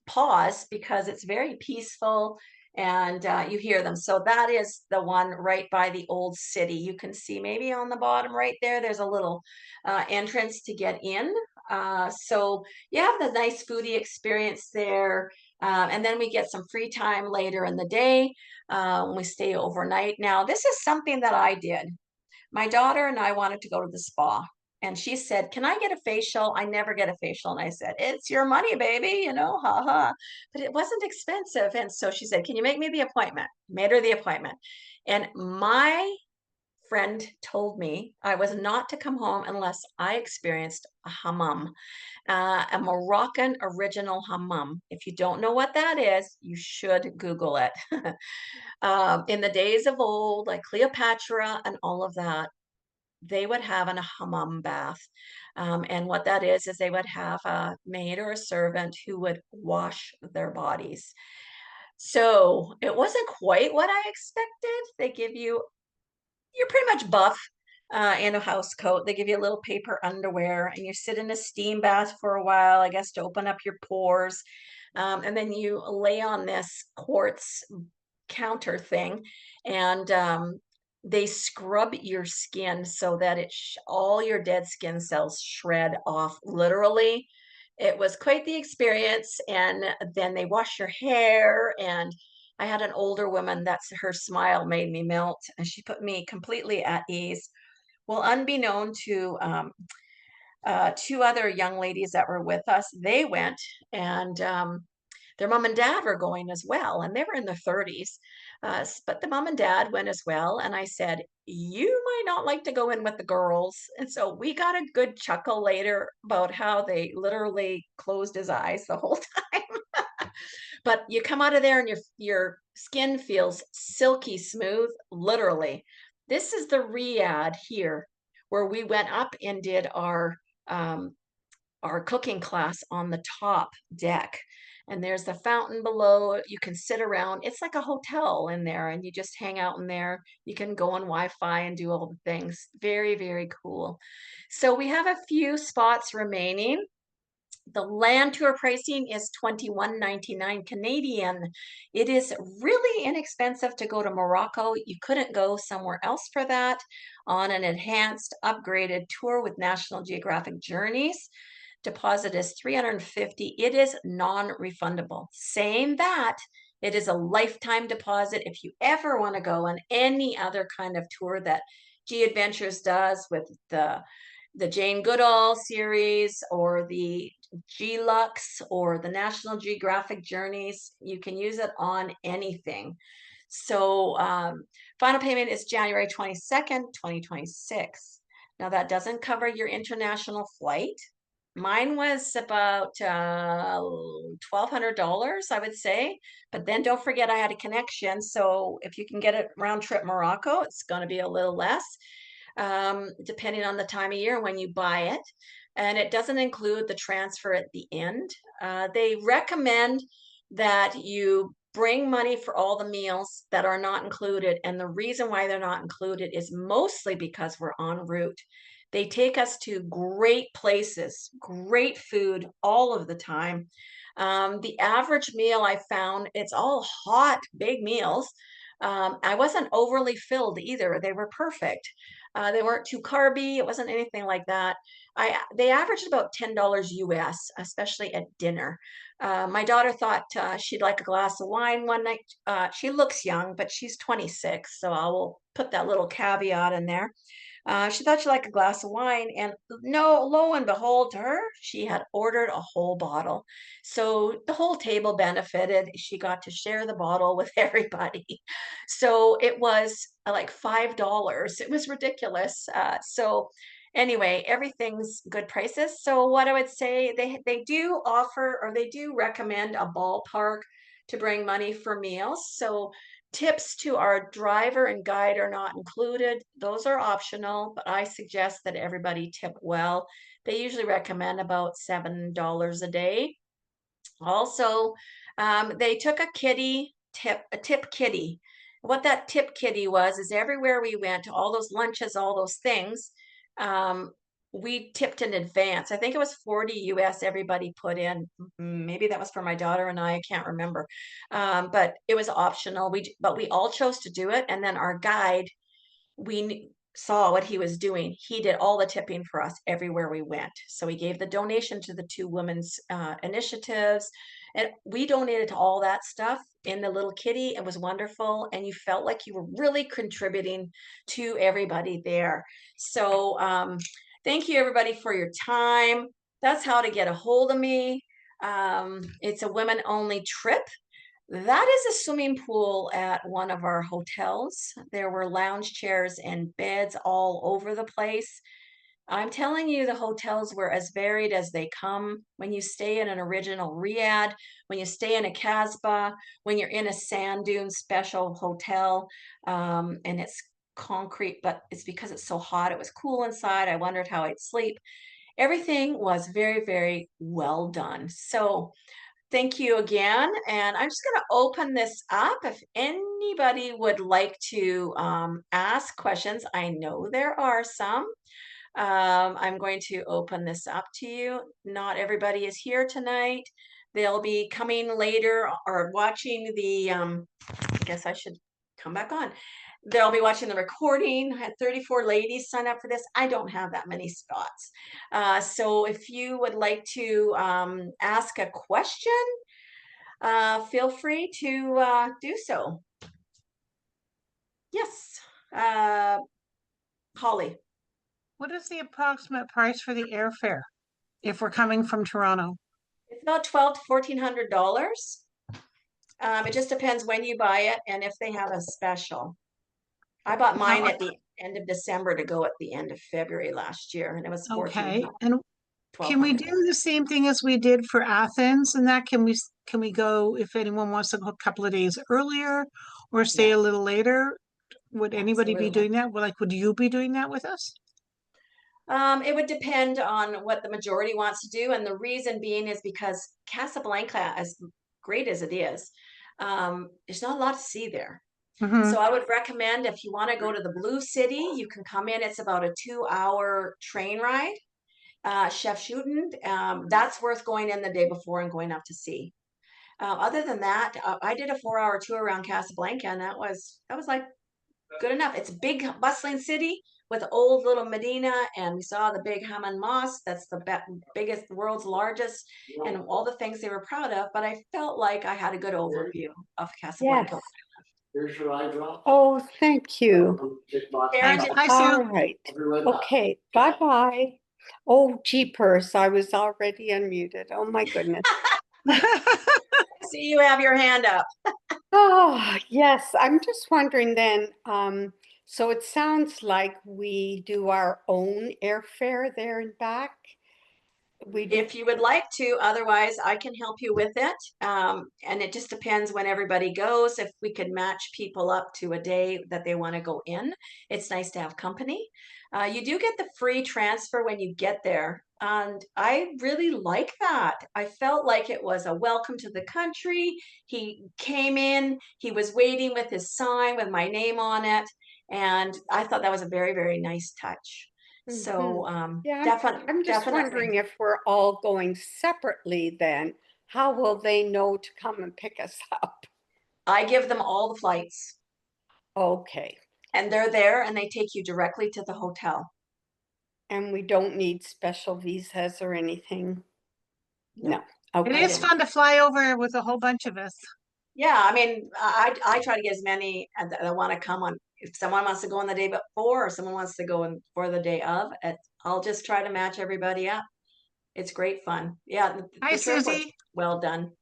pause, because it's very peaceful, and you hear them. So that is the one right by the old city. You can see maybe on the bottom right there, there's a little entrance to get in. So you have the nice foodie experience there. And then we get some free time later in the day when we stay overnight. Now, this is something that I did. My daughter and I wanted to go to the spa. And she said, "Can I get a facial? I never get a facial." And I said, "It's your money, baby, ha ha." But it wasn't expensive. And so she said, "Can you make me the appointment?" Made her the appointment. And my friend told me I was not to come home unless I experienced a hammam, a Moroccan original hammam. If you don't know what that is, you should Google it. In the days of old, like Cleopatra and all of that, they would have a hammam bath. And what that is they would have a maid or a servant who would wash their bodies. So it wasn't quite what I expected. They give you, you're pretty much buff in a house coat. They give you a little paper underwear and you sit in a steam bath for a while, I guess, to open up your pores. And then you lay on this quartz counter thing and they scrub your skin so that all your dead skin cells shred off literally. It was quite the experience. And then they wash your hair. And I had an older woman that's her smile made me melt and she put me completely at ease. Well, unbeknown to two other young ladies that were with us, they went and their mom and dad were going as well, and they were in their 30s. But the mom and dad went as well. And I said, you might not like to go in with the girls. And so we got a good chuckle later about how they literally closed his eyes the whole time. But you come out of there and your skin feels silky smooth, literally. This is the Riad here, where we went up and did um, our cooking class on the top deck. And there's the fountain below. You can sit around. It's like a hotel in there, and you just hang out in there. You can go on Wi-Fi and do all the things. Very, very cool. So we have a few spots remaining. The land tour pricing is 21.99 Canadian. It is really inexpensive to go to Morocco. You couldn't go somewhere else for that on an enhanced, upgraded tour with National Geographic Journeys. Deposit is 350. It is non-refundable. Saying that, it is a lifetime deposit. If you ever want to go on any other kind of tour that G Adventures does with the Jane Goodall series or the G Lux or the National Geographic Journeys, you can use it on anything. So final payment is January 22nd, 2026. Now that doesn't cover your international flight. Mine was about $1,200, I would say. But then don't forget I had a connection. So if you can get it round trip Morocco, it's going to be a little less, depending on the time of year when you buy it. And it doesn't include the transfer at the end. They recommend that you bring money for all the meals that are not included. And the reason why they're not included is mostly because we're en route. They take us to great places, great food all of the time. The average meal I found, it's all hot, big meals. I wasn't overly filled either. They were perfect. They weren't too carby. It wasn't anything like that. They averaged about $10 US, especially at dinner. My daughter thought she'd like a glass of wine one night. She looks young, but she's 26, so I will put that little caveat in there. She thought she'd like a glass of wine, and no, lo and behold, to her, she had ordered a whole bottle. So the whole table benefited. She got to share the bottle with everybody. So it was like $5. It was ridiculous. So anyway, everything's good prices. So what I would say, they do offer or they do recommend a ballpark to bring money for meals. So tips to our driver and guide are not included. Those are optional, but I suggest that everybody tip well. They usually recommend about $7 a day. Also, they took a tip kitty. What that tip kitty was is everywhere we went, all those lunches, all those things, um, we tipped in advance. I think it was 40 US everybody put in. Maybe that was for my daughter and I can't remember. But it was optional. But we all chose to do it. And then our guide, saw what he was doing. He did all the tipping for us everywhere we went. So he gave the donation to the two women's initiatives, and we donated to all that stuff in the little kitty. It was wonderful, and you felt like you were really contributing to everybody there. So thank you everybody for your time. That's how to get a hold of me. It's a women only trip. That is a swimming pool at one of our hotels. There were lounge chairs and beds all over the place. I'm telling you, the hotels were as varied as they come. When you stay in an original Riad, when you stay in a Casbah, when you're in a sand dune special hotel, and it's concrete, but it's because it's so hot. It was cool inside. I wondered how I'd sleep. Everything was very, very well done. So Thank you again. And I'm just going to open this up. If anybody would like to ask questions, I know there are some. I'm going to open this up to you. Not everybody is here tonight. They'll be coming later or watching the, I guess I should come back on. They'll be watching the recording. I had 34 ladies sign up for this. I don't have that many spots. So if you would like to ask a question, feel free to do so. Yes, Holly. What is the approximate price for the airfare if we're coming from Toronto? It's about $1,200 to $1,400. It just depends when you buy it and if they have a special. I bought mine Now, at the end of December to go at the end of February last year, and it was okay, 1,400, and can we 1,200. do the same thing as we did for Athens and that? Can we go if anyone wants to go a couple of days earlier or stay Yeah, a little later? Would anybody be absolutely. doing that? Well, like, would you be doing that with us? It would depend on what the majority wants to do, and the reason being is because Casablanca, as great as it is, there's not a lot to see there. Mm-hmm. So I would recommend if you want to go to the Blue City, you can come in. It's about a 2-hour train ride. Chef Shooten, that's worth going in the day before and going up to see. Other than that, I did a 4-hour tour around Casablanca, and that was like good enough. It's a big, bustling city with old little Medina, and we saw the big Hammam Mosque. That's the biggest, world's largest, and all the things they were proud of. But I felt like I had a good overview of Yes. Casablanca. Oh, thank you. Karen, Thanks. Hi, All Sue. right. Okay. Bye-bye. Oh, jeepers. I was already unmuted. Oh, my goodness. see you have your hand up. Oh, yes. I'm just wondering then, so it sounds like we do our own airfare there and back. We do. If you would like to, otherwise I can help you with it. And it just depends when everybody goes. If we could match people up to a day that they want to go in, it's nice to have company. You do get the free transfer when you get there. And I really like that. I felt like it was a welcome to the country. He came in, he was waiting with his sign with my name on it. And I thought that was a very, very nice touch. Mhm. So Yeah, I'm just definitely. wondering if we're all going separately then, how will they know to come and pick us up? I give them all the flights Okay. and they're there and they take you directly to the hotel. And we don't need special visas or anything? No, No. It I Okay. is didn't. fun to fly over with a whole bunch of us. Yeah, I mean, I try to get as many that want to come on. If someone wants to go on the day before or someone wants to go in for the day of, I'll just try to match everybody up. It's great fun. Yeah, Hi, the trip was Susie. well done.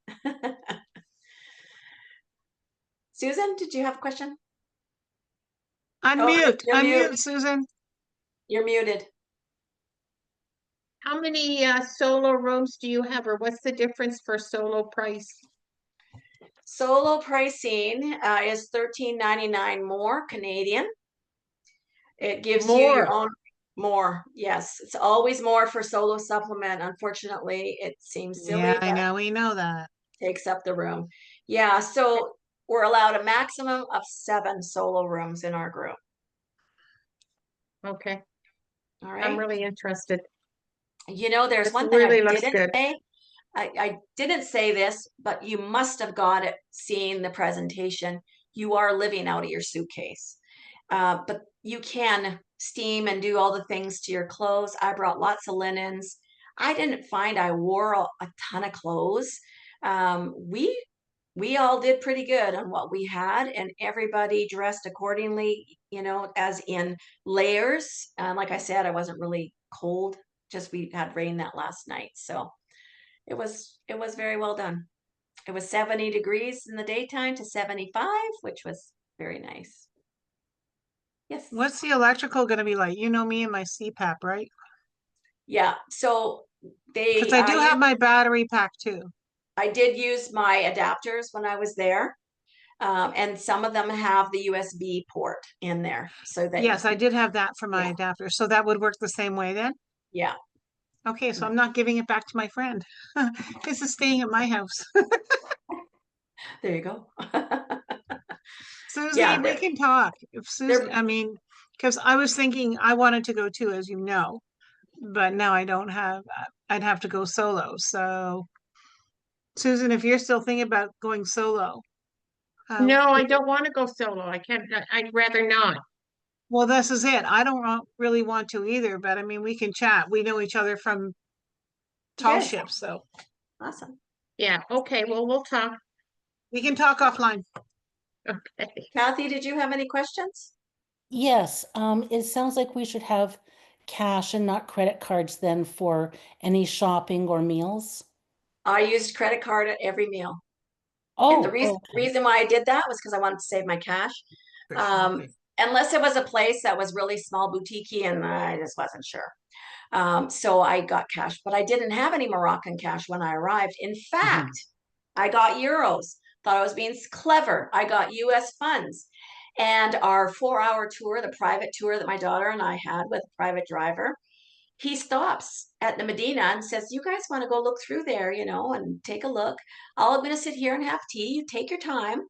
Susan, did you have a question? Oh, Unmute, you're unmute, mute. Susan. You're muted. How many solo rooms do you have, or what's the difference for solo price? Solo pricing is $13.99 more Canadian. It gives you your More. own more. Yes, it's always more for solo supplement. Unfortunately, it seems Yeah, silly, I but know, we know that. takes up the room. Yeah, so we're allowed a maximum of 7 solo rooms in our group. Okay, All I'm right. really interested. You know, there's This one thing I really looks didn't good. say. I didn't say this, but you must have got it seeing the presentation. You are living out of your suitcase. But you can steam and do all the things to your clothes. I brought lots of linens. I didn't find I wore a ton of clothes. We all did pretty good on what we had, and everybody dressed accordingly, as in layers. Like I said, I wasn't really cold, just we had rain that last night. So it was very well done. It was 70 degrees in the daytime to 75, which was very nice. Yes. What's the electrical gonna be like? You know me and my CPAP, right? Yeah. So Because they I do have my battery pack too. I did use my adapters when I was there. And some of them have the USB port in there so that you Yes, I can, did have that for my yeah, adapter. So that would work the same way then? yeah. Okay, so I'm not giving it back to my friend. This is staying at my house. There you go. Susie, Yeah, we can talk. If Susie, they're I mean, because I was thinking I wanted to go too, as you know, but now I don't have, I'd have to go solo. So, Susan, if you're still thinking about going solo, No, I don't want to go solo. I can't, I'd rather not. well, this is it. I don't really want to either, but I mean, we can chat. We know each other from tall good. ships, so Awesome. Yeah, okay, well, we'll talk. we can talk offline. Okay. Kathy, did you have any questions? Yes, it sounds like we should have cash and not credit cards then for any shopping or meals. I used credit card at every meal. And the Oh, reason okay. reason why I did that was because I wanted to save my cash. For Um, shopping. unless it was a place that was really small boutique and I just wasn't sure. So I got cash, but I didn't have any Moroccan cash when I arrived. In fact, I got euros. Thought I was being clever. I got US funds. And our 4-hour tour, the private tour that my daughter and I had with a private driver, he stops at the Medina and says, "You guys want to go look through there, and take a look. I'm going to sit here and have tea. You take your time."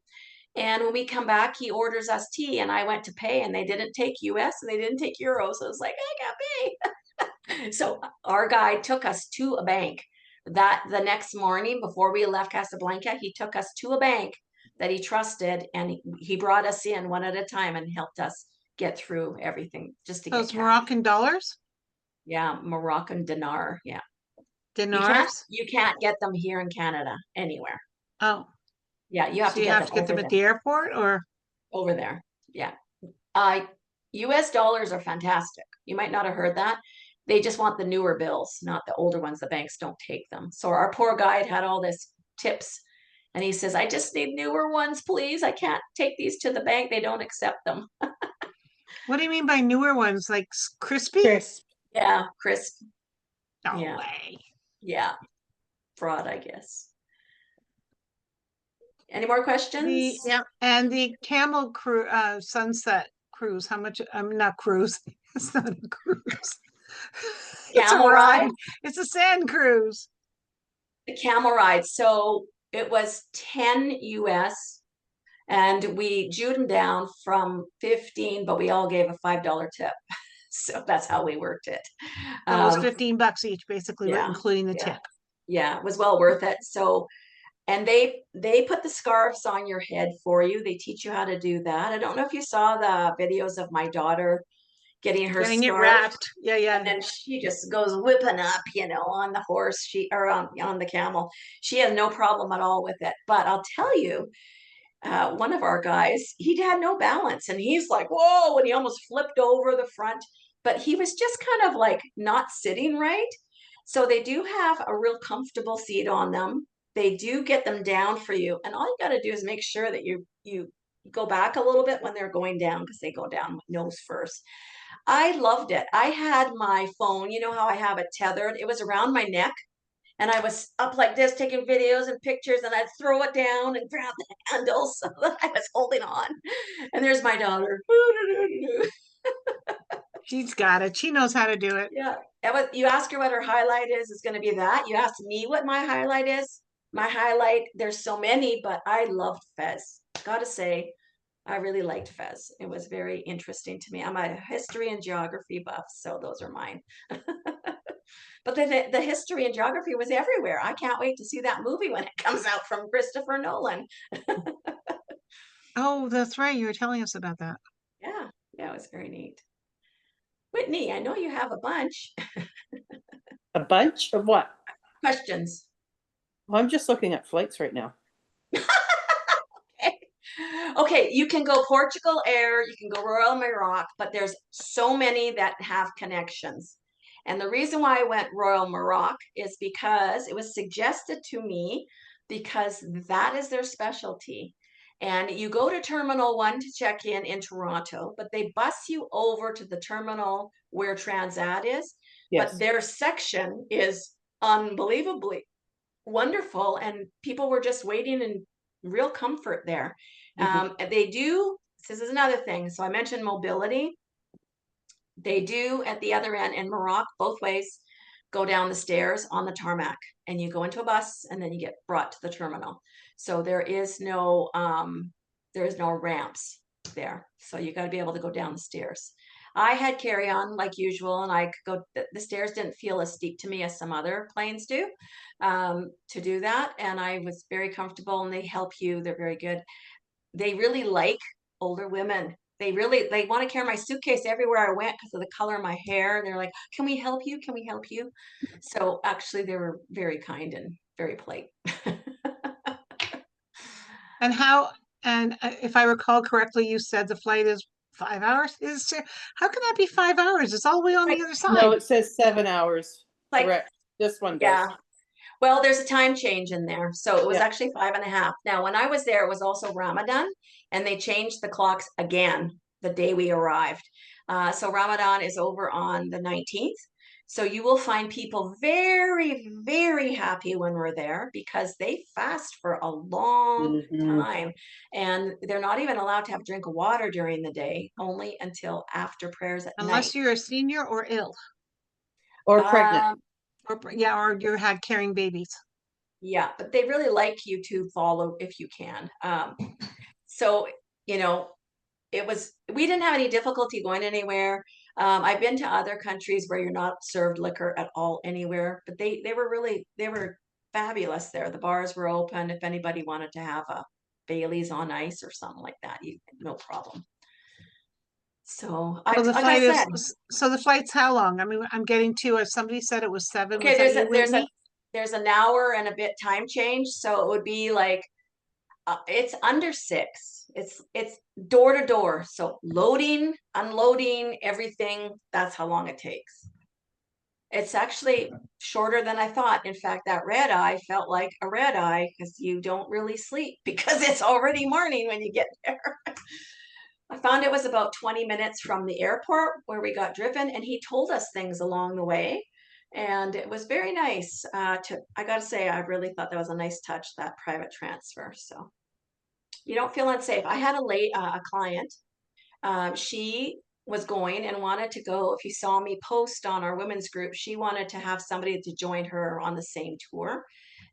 And when we come back, he orders us tea, and I went to pay, and they didn't take US and they didn't take euros. So I was like, I got paid. So our guide took us to a bank. That the next morning before we left Casablanca, he took us to a bank that he trusted, and he brought us in one at a time and helped us get through everything just to get Those cash. Moroccan dollars, Yeah, Moroccan dinar. Yeah. dinars. You can't get them here in Canada anywhere. Oh, Yeah, you have so to you get have them to get over them there. at the airport, or Over there. Yeah. US dollars are fantastic. You might not have heard that. They just want the newer bills, not the older ones. The banks don't take them. So our poor guide had all this tips and he says, "I just need newer ones, please. I can't take these to the bank. They don't accept them." what do you mean by newer ones? Like crispy? Crisp. Yeah, crisp. No Yeah. way. Yeah. Fraud, I guess. Any more questions? Yeah. And the camel sunset cruise, how much? Not cruise. It's not a cruise. It's a Camel ride? It's a sand cruise. The camel ride. So it was 10 US and we jewed them down from 15, but we all gave a $5 tip. So that's how we worked it. So it was $15 each, basically, Yeah, including the yeah. tip. Yeah, it was well worth it. So, and they put the scarves on your head for you. They teach you how to do that. I don't know if you saw the videos of my daughter getting her Getting it scarf. wrapped. Yeah, yeah. And then she just goes whipping up, on the horse, or on the camel. She has no problem at all with it. But I'll tell you, one of our guys, he had no balance and he's like, whoa, and he almost flipped over the front, but he was just kind of like not sitting right. So they do have a real comfortable seat on them. They do get them down for you. And all you got to do is make sure that you go back a little bit when they're going down because they go down nose first. I loved it. I had my phone, you know how I have it tethered? It was around my neck. And I was up like this, taking videos and pictures, and I'd throw it down and grab the handle so that I was holding on. And there's my daughter. She's got it. She knows how to do it. Yeah. You ask her what her highlight is, it's going to be that. You ask me what my highlight is. My highlight, there's so many, but I loved Fez. Gotta say, I really liked Fez. It was very interesting to me. I'm a history and geography buff, so those are mine. But the history and geography was everywhere. I can't wait to see that movie when it comes out from Christopher Nolan. Oh, that's right. You were telling us about that. Yeah, it was very neat. Whitney, I know you have a bunch. A bunch of what? Questions. Well, I'm just looking at flights right now. Okay, you can go Portugal Air, you can go Royal Maroc, but there's so many that have connections. And the reason why I went Royal Maroc is because it was suggested to me because that is their specialty. And you go to Terminal 1 to check in Toronto, but they bus you over to the terminal where Transat is. Yes. But their section is unbelievably wonderful, and people were just waiting in real comfort there. They do, this is another thing. So I mentioned mobility. They do at the other end in Morocco, both ways, go down the stairs on the tarmac, and you go into a bus, and then you get brought to the terminal. So there is no ramps there. So you got to be able to go down the stairs. I had carry-on like usual, and I could go, the stairs didn't feel as steep to me as some other planes do, to do that. And I was very comfortable, and they help you. They're very good. They really like older women. They want to carry my suitcase everywhere I went because of the color of my hair. They're like, can we help you? Can we help you? So actually they were very kind and very polite. And if I recall correctly, you said the flight is 5 hours? How can that be 5 hours? It's all the way on the other No, side. it says 7 hours. Like, Correct. This one yeah. does. Well, there's a time change in there. So it was Yeah. actually 5.5. Now, when I was there, it was also Ramadan, and they changed the clocks again the day we arrived. So Ramadan is over on the 19th. So you will find people very, very happy when we're there because they fast for a long Mhm. time. And they're not even allowed to have a drink of water during the day, only until after prayers at night. Unless you're a senior or ill. Or pregnant. Or you had carrying babies. Yeah, but they really like you to follow if you can. So, you know, we didn't have any difficulty going anywhere. I've been to other countries where you're not served liquor at all anywhere, but they were fabulous there. The bars were open. If anybody wanted to have a Bailey's on ice or something like that, no problem. So So the like flight I said, so the flight's how long? I mean, I'm getting to, as somebody said, it was 7. okay, Was that you, Whitney? there's an hour and a bit time change, so it would be like it's under 6. It's door to door, so loading, unloading, everything. That's how long it takes. It's actually shorter than I thought. In fact, that red eye felt like a red eye because you don't really sleep because it's already morning when you get there. I found it was about 20 minutes from the airport where we got driven, and he told us things along the way. And it was very nice. I got to say, I really thought that was a nice touch, that private transfer. So you don't feel unsafe. I had a client. She was going and wanted to go. If you saw me post on our women's group, she wanted to have somebody to join her on the same tour,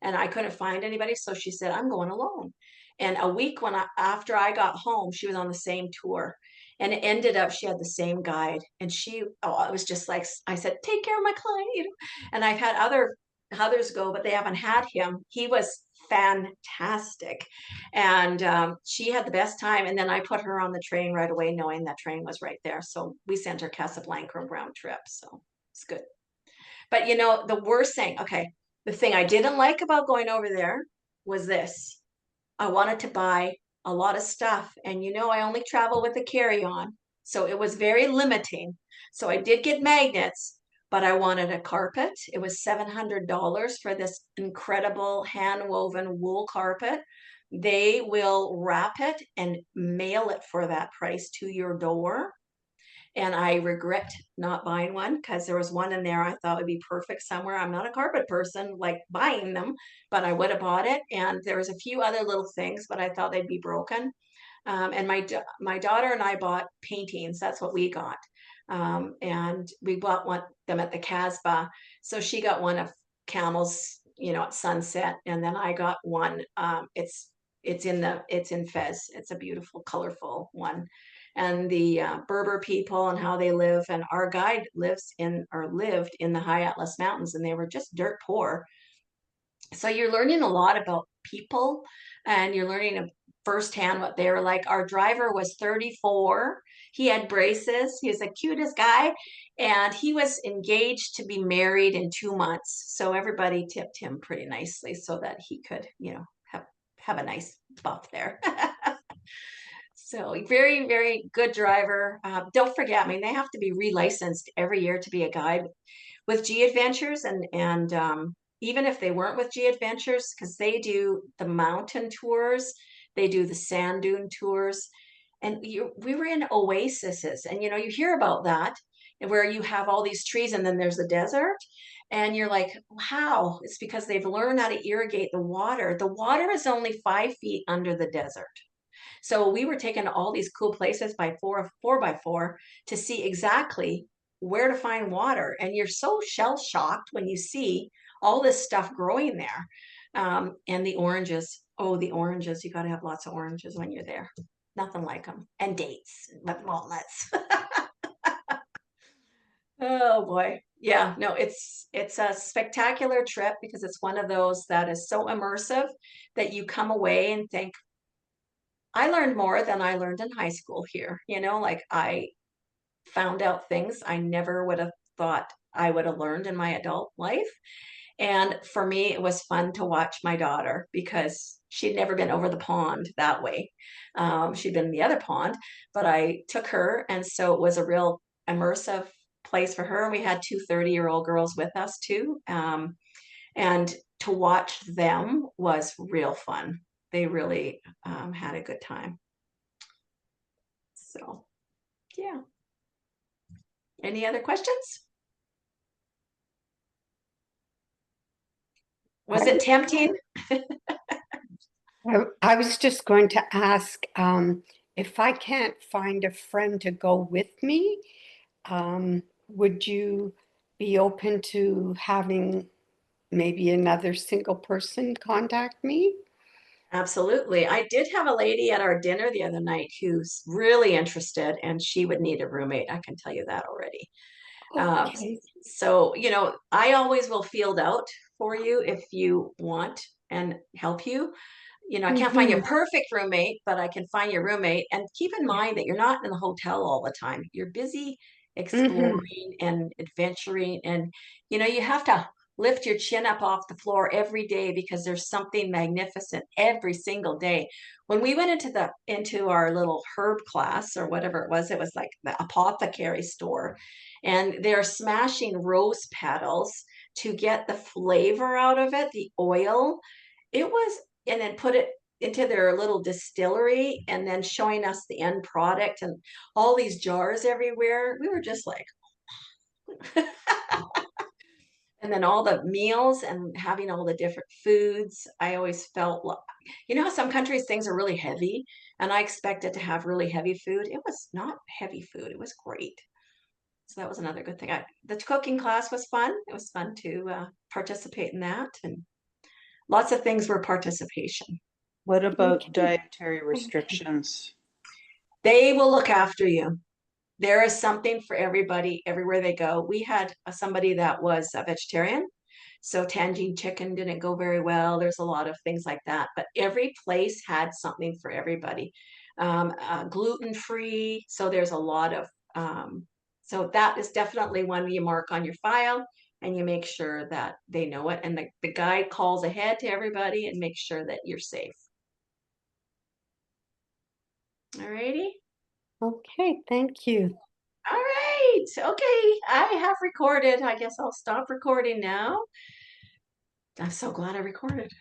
and I couldn't find anybody, so she said, I'm going alone. And a week after I got home, she was on the same tour, and it ended up she had the same guide, and it was just like I said, take care of my client, And I've had others go, but they haven't had him. He was fantastic, and she had the best time. And then I put her on the train right away, knowing that train was right there. So we sent her Casablanca round trip. So it's good. But the worst thing, okay, the thing I didn't like about going over there was this. I wanted to buy a lot of stuff, and I only travel with a carry-on, so it was very limiting. So I did get magnets, but I wanted a carpet. It was $700 for this incredible hand-woven wool carpet. They will wrap it and mail it for that price to your door. And I regret not buying one because there was one in there I thought would be perfect somewhere. I'm not a carpet person like buying them, but I would have bought it. And there was a few other little things, but I thought they'd be broken. And my daughter and I bought paintings. That's what we got. And we bought them at the Casbah. So she got one of Camel's, at sunset, and then I got one. It's in Fez. It's a beautiful, colorful one. And the Berber people and how they live. And our guide lived in the High Atlas Mountains, and they were just dirt poor. So you're learning a lot about people, and you're learning firsthand what they were like. Our driver was 34. He had braces. He was the cutest guy, and he was engaged to be married in 2 months. So everybody tipped him pretty nicely so that he could, have a nice buff there. So very, very good driver. Don't forget, I mean, they have to be relicensed every year to be a guide with G Adventures, and even if they weren't with G Adventures, because they do the mountain tours, they do the sand dune tours, and we were in oases, and you hear about that, where you have all these trees and then there's the desert, and you're like, wow, it's because they've learned how to irrigate the water. The water is only 5 feet under the desert. So we were taken to all these cool places by 4x4 to see exactly where to find water. And you're so shell shocked when you see all this stuff growing there. And the oranges, oh, the oranges, you got to have lots of oranges when you're there. Nothing like them. And dates, but walnuts. Oh boy. Yeah, no, it's a spectacular trip because it's one of those that is so immersive that you come away and think, I learned more than I learned in high school here. Like I found out things I never would have thought I would have learned in my adult life. And for me, it was fun to watch my daughter because she'd never been over the pond that way. She'd been in the other pond, but I took her. And so it was a real immersive place for her. And we had two 30-year-old girls with us too. And to watch them was real fun. They really had a good time. So, yeah. Any other questions? Was it tempting? I was just going to ask, if I can't find a friend to go with me, would you be open to having maybe another single person contact me? Absolutely. I did have a lady at our dinner the other night who's really interested, and she would need a roommate. I can tell you that already. Okay. So, I always will field out for you if you want and help you. I can't find your perfect roommate, but I can find your roommate. And keep in mind that you're not in the hotel all the time. You're busy exploring and adventuring. And, you have to lift your chin up off the floor every day because there's something magnificent every single day. When we went into our little herb class or whatever it was like the apothecary store, and they're smashing rose petals to get the flavor out of it, the oil. And then put it into their little distillery and then showing us the end product and all these jars everywhere. We were just like, and then all the meals and having all the different foods. I always felt like, how some countries things are really heavy, and I expected to have really heavy food. It was not heavy food. It was great. So that was another good thing. The cooking class was fun. It was fun to participate in that, and lots of things were participation. What about Okay. dietary restrictions? They will look after you. There is something for everybody everywhere they go. We had somebody that was a vegetarian, so tangine chicken didn't go very well. There's a lot of things like that, but every place had something for everybody. Gluten-free, so there's a lot of, so that is definitely one you mark on your file and you make sure that they know it. And the guide calls ahead to everybody and makes sure that you're safe. All righty. Okay, thank you. All right. Okay. I have recorded. I guess I'll stop recording now. I'm so glad I recorded.